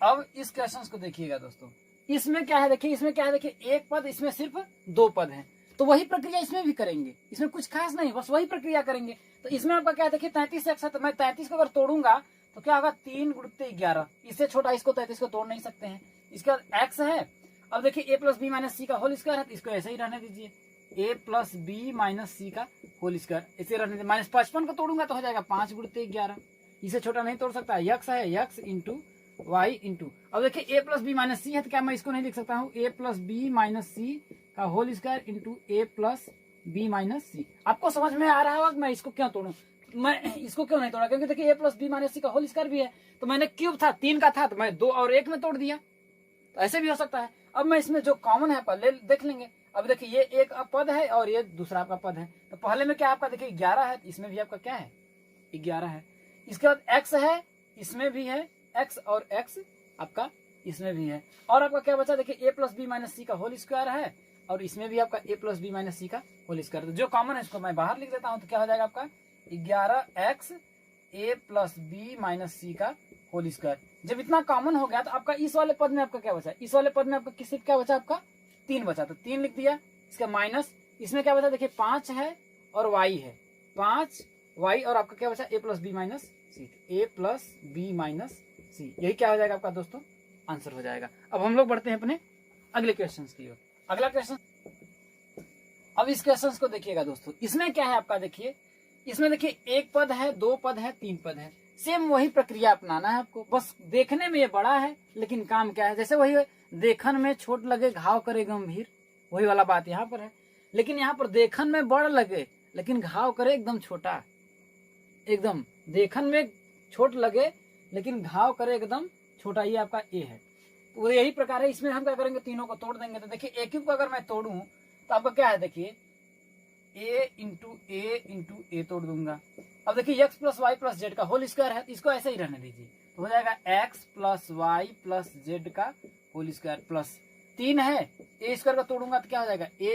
अब इस क्वेश्चन को देखिएगा दोस्तों, इसमें क्या है देखिए, इसमें क्या है देखिए, एक पद, इसमें सिर्फ 2 पद हैं, तो वही प्रक्रिया इसमें भी करेंगे, इसमें कुछ खास नहीं, बस वही प्रक्रिया करेंगे। तो इसमें आपका क्या है देखिए 33x है, तो मैं 33 को अगर तोड़ूंगा तो क्या होगा 3 गुणित 11, इससे छोटा इसको 33 को तोड़ नहीं सकते हैं। इसके बाद x है, अब देखिए a plus B minus c का होल स्क्वायर है, तो इसको ऐसे ही रहने दीजिए, a plus B minus c का होल स्क्वायर ऐसे रहने दीजिए। माइनस 55 को तोड़ूंगा तो हो जाएगा 5 गुणित 11, इसे छोटा नहीं तोड़ सकता। यक्स है यक्स इंटू वाई इंटू, अब देखिए a प्लस बी माइनस सी है, तो क्या मैं इसको नहीं लिख सकता हूँ a plus B minus c का whole square into a plus B minus c. आपको समझ में आ रहा होगा मैं इसको क्यों तोड़ूं, मैं इसको क्यों नहीं तोड़ा, क्योंकि देखिए a plus B minus c का होल स्क्वायर भी है, तो मैंने क्यूब था 3 का था, तो मैं 2 और 1 में तोड़ दिया, तो ऐसे भी हो सकता है। अब मैं इसमें जो कॉमन है पहले देख लेंगे। अब देखिए ये एक पद है और ये दूसरा आपका पद है, तो पहले में क्या आपका देखिए 11 है, इसमें भी आपका क्या है 11 है। इसके बाद x है, इसमें भी है x, और x आपका इसमें भी है, और आपका क्या बचा देखिए a plus B minus c का होल स्क्वायर है, और इसमें भी आपका a plus B minus c का होल स्क्वायर। तो जो कॉमन है इसको मैं बाहर लिख देता हूं, तो क्या हो जाएगा आपका 11x a plus B minus c का होल स्क्वायर। जब इतना कॉमन हो गया तो आपका इस वाले पद में आपका क्या बचा, इस वाले पद में आपका किसी क्या बचा, आपका 3 बचा, तो 3 लिख दिया। इसका माइनस, इसमें क्या बचा देखिए 5 है और y है, 5 y, और आपका क्या बचा a plus B minus c, a plus B minus c, यही क्या हो जाएगा आपका दोस्तों आंसर हो जाएगा। अब हम लोग बढ़ते हैं अपने अगले क्वेश्चन की ओर। अगला क्वेश्चन, अब इस क्वेश्चन को देखिएगा दोस्तों, इसमें क्या है आपका देखिए, इसमें देखिए 1 पद है, 2 पद है, 3 पद है, सेम वही प्रक्रिया अपनाना है आपको, बस देखने में ये बड़ा है लेकिन काम क्या है, जैसे वही देखन में छोट लगे घाव करे गंभीर, वही वाला बात यहाँ पर है। लेकिन यहाँ पर देखन में बड़ लगे लेकिन घाव करे एकदम छोटा, एकदम देखन में छोट लगे लेकिन घाव करे एकदम छोटा, ये आपका ए है। तो यही प्रकार है, इसमें हम क्या करेंगे तीनों को तोड़ देंगे। तो देखिए ए क्यूब को अगर मैं तोड़ूं तो आपका क्या है देखिए a इंटू ए तोड़ दूंगा। अब देखिए x plus Y plus Z का होल स्क्वायर है, इसको ऐसे ही रहने दीजिए, तो हो जाएगा x plus Y plus Z का होल स्क्वायर प्लस 3 है, ए स्क्वायर का तोड़ूंगा तो क्या हो जाएगा a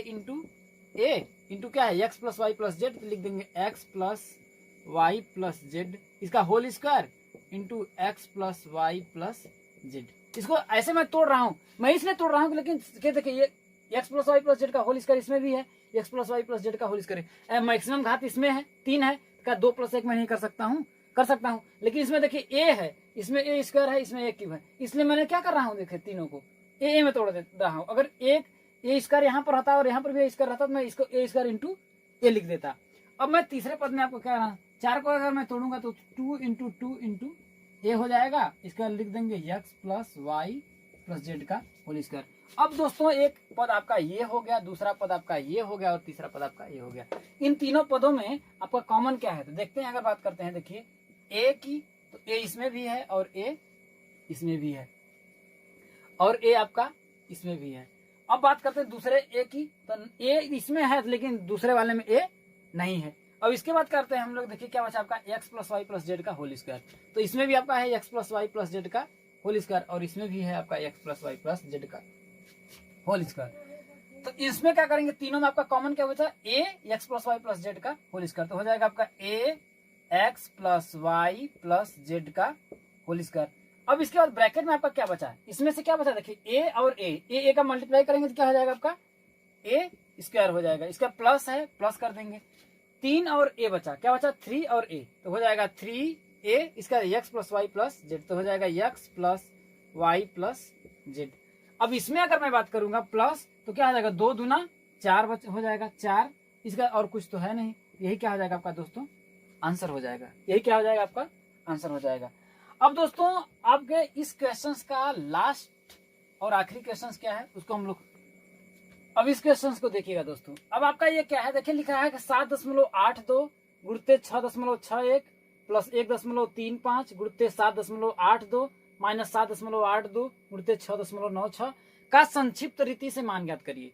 इंटू क्या है x plus Y plus Z, तो लिख देंगे x plus Y plus z इसका whole square into x plus Y plus z. इसको ऐसे मैं तोड़ रहा हूं, मैं इसलिए तोड़ रहा हूं लेकिन देखिए ये x plus Y plus Z का होल स्क्वायर इसमें भी है, x plus Y plus Z का होल स्क्वायर, मैक्सिमम घात इसमें है 3 है, क्या 2 प्लस 1 में नहीं कर सकता हूँ, लेकिन इसमें देखिए a है, इसमें a स्क्वायर है, इसमें a क्यूब है, इसलिए मैंने क्या कर रहा हूँ देखिए तीनों को a में तोड़ दे रहा हूँ। अगर एक a स्क्वायर यहाँ पर रहता और यहाँ पर भी a स्क्वायर रहता तो मैं इसको a स्क्वायर इंटू ए लिख देता। अब मैं तीसरे पद में आपको क्या रहा, 4 को अगर मैं तोड़ूंगा तो 2 इंटू ए हो जाएगा, इसका लिख देंगे x plus Y plus Z का होल स्क्वायर। अब दोस्तों एक पद आपका ये हो गया, दूसरा पद आपका ये हो गया और तीसरा पद आपका ये हो गया। इन तीनों पदों में आपका कॉमन क्या है तो देखते हैं, अगर बात करते हैं देखिए a की, तो a इसमें भी है और a इसमें भी है और a आपका इसमें भी है। अब बात करते हैं दूसरे a की, तो a इसमें है लेकिन दूसरे वाले में a नहीं है। अब इसके बाद करते हैं हम लोग, देखिए क्या बचा आपका x plus Y plus Z का होल स्क्वायर, तो इसमें भी आपका है x plus Y plus Z का होल स्क्वायर और इसमें भी है आपका x plus Y plus Z का होल स्क्वायर। तो इसमें क्या करेंगे, तीनों में आपका कॉमन क्या बचा a x plus Y plus Z का होल स्क्वायर, तो हो जाएगा आपका a x plus Y plus Z का होल स्क्वायर। अब इसके बाद ब्रैकेट में आपका क्या बचा है, इसमें से क्या बचा देखिए a और a का मल्टीप्लाई करेंगे तो क्या हो जाएगा आपका a स्क्वायर हो जाएगा, इसका प्लस है प्लस कर देंगे, 3 और a बचा, क्या बचा 3 और a, तो हो जाएगा 3a, इसका x plus Y plus Z, तो हो जाएगा x plus Y plus Z. अब इसमें अगर मैं बात करूंगा प्लस तो क्या हो जाएगा 2 दूना 4 हो जाएगा 4, इसका और कुछ तो है नहीं, यही क्या हो जाएगा आपका दोस्तों आंसर हो जाएगा, यही क्या हो जाएगा आपका आंसर हो जाएगा। अब दोस्तों आपके इस क्वेश्चन का लास्ट और आखिरी क्वेश्चन क्या है उसको हम लोग, अब इस क्वेश्चन को देखिएगा दोस्तों। अब आपका ये क्या है देखिए, लिखा है कि 7.82 गुणित 6.61 प्लस 1.35 गुणित 7.82 माइनस 7.82 गुणित 6.96 का संक्षिप्त रीति से मान ज्ञात करिए।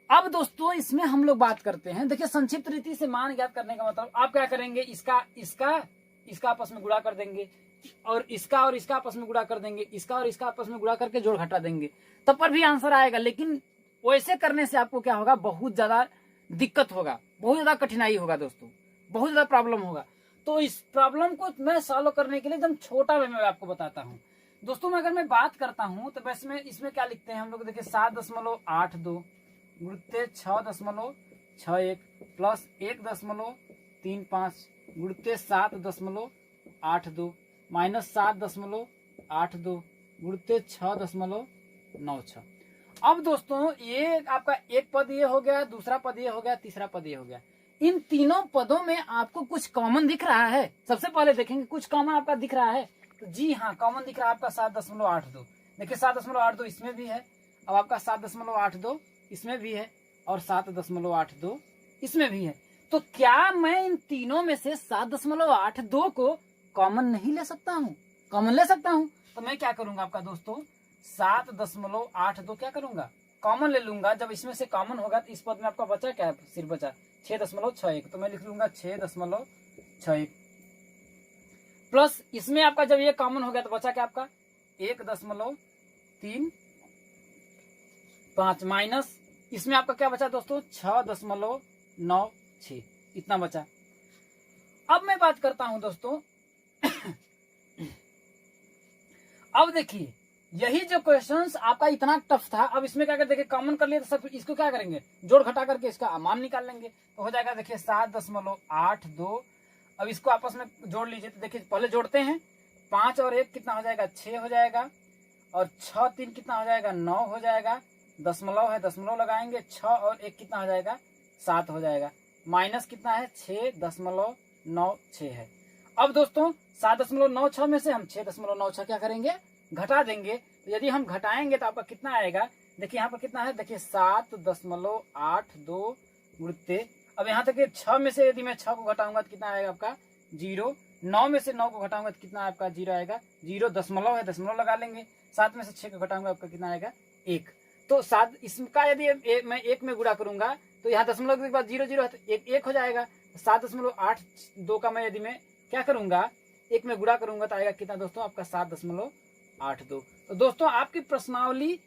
अब दोस्तों इसमें हम लोग बात करते हैं, देखिए संक्षिप्त रीति से मान ज्ञात करने का मतलब आप क्या करेंगे, इसका आपस में गुणा कर देंगे और इसका आपस में गुणा कर देंगे, इसका और इसका आपस में गुणा करके जोड़ घटा देंगे, तब पर भी आंसर आएगा। लेकिन वैसे करने से आपको क्या होगा, बहुत ज्यादा दिक्कत होगा, बहुत ज्यादा कठिनाई होगा दोस्तों, बहुत ज्यादा प्रॉब्लम होगा। तो इस प्रॉब्लम को मैं सॉल्व करने के लिए एकदम छोटा वे में आपको बताता हूँ दोस्तों। मैं अगर मैं बात करता हूँ तो वैसे में इसमें क्या लिखते हैं हम लोग, देखिए 7.82 गुणित 6.61 प्लस 1.35 गुणित 7.82 माइनस 7.82 गुणित 6.96। अब दोस्तों ये आपका एक पद ये हो गया, दूसरा पद ये हो गया, तीसरा पद ये हो गया। इन तीनों पदों में आपको कुछ कॉमन दिख रहा है? सबसे पहले देखेंगे कुछ कॉमन आपका दिख रहा है, तो जी हाँ कॉमन दिख रहा है आपका 7.82। देखिए 7.82 इसमें भी है, अब आपका 7.82 इसमें भी है और 7.82 इसमें भी है। तो क्या मैं इन तीनों में से 7.82 को कॉमन नहीं ले सकता हूँ? कॉमन ले सकता हूँ। तो मैं क्या करूंगा आपका दोस्तों, 7.82 क्या करूंगा, कॉमन ले लूंगा। जब इसमें से कॉमन होगा तो इस पद में आपका बचा क्या, सिर्फ बचा 6.61, तो मैं लिख लूंगा 6.61 प्लस इसमें आपका जब ये कॉमन हो गया तो बचा क्या आपका 1.35 माइनस इसमें आपका क्या बचा दोस्तों 6.96, इतना बचा। अब मैं बात करता हूं दोस्तों अब देखिए यही जो क्वेश्चंस आपका इतना टफ था, अब इसमें क्या कर देखिए कॉमन कर लिए तो सब इसको क्या करेंगे, जोड़ घटा करके इसका मान निकाल लेंगे। तो हो जाएगा देखिए 7.82। अब इसको आपस में जोड़ लीजिए, तो देखिए पहले जोड़ते हैं, 5 और 1 कितना हो जाएगा 6 हो जाएगा, और 6 3 कितना हो जाएगा 9 हो जाएगा, दशमलव है दशमलव लगाएंगे, 6 और 1 कितना हो जाएगा 7 हो जाएगा, माइनस कितना है 6.96 है। अब दोस्तों 7.96 में से हम 6.96 क्या करेंगे, घटा देंगे। तो यदि हम घटाएंगे तो आपका कितना आएगा, देखिए यहाँ पर कितना है, देखिए 7.82 गुणित, अब यहाँ तक 6 में से यदि मैं 6 को घटाऊंगा तो कितना आएगा आपका 0, 9 में से 9 को घटाऊंगा तो कितना आपका 0 आएगा, 0 दशमलव है दशमलव लगा लेंगे, 7 में से 6 को घटाऊंगा आपका कितना आएगा 1। तो 7 इसका यदि मैं 1 में गुणा करूंगा तो यहाँ दशमलव के बाद 0 0 है तो 1 हो जाएगा। 7.82 का मैं यदि मैं क्या करूंगा 1 में गुणा करूंगा तो आएगा कितना दोस्तों आपका 7.82। तो दोस्तों आपकी प्रश्नावली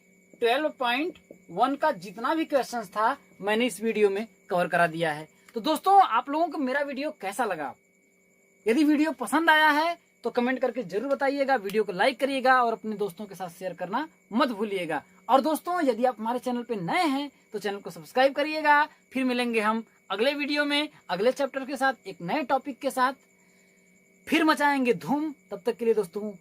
12.1 का जितना भी क्वेश्चन था मैंने इस वीडियो में कवर करा दिया है। तो दोस्तों आप लोगों को मेरा वीडियो कैसा लगा? यदि वीडियो पसंद आया है तो कमेंट करके जरूर बताइएगा, वीडियो को लाइक करिएगा और अपने दोस्तों के साथ शेयर करना मत भूलिएगा। और दोस्तों यदि आप हमारे चैनल पे नए हैं तो चैनल को सब्सक्राइब करिएगा। फिर मिलेंगे हम अगले वीडियो में अगले चैप्टर के साथ, एक नए टॉपिक के साथ, फिर मचाएंगे धूम। तब तक के लिए दोस्तों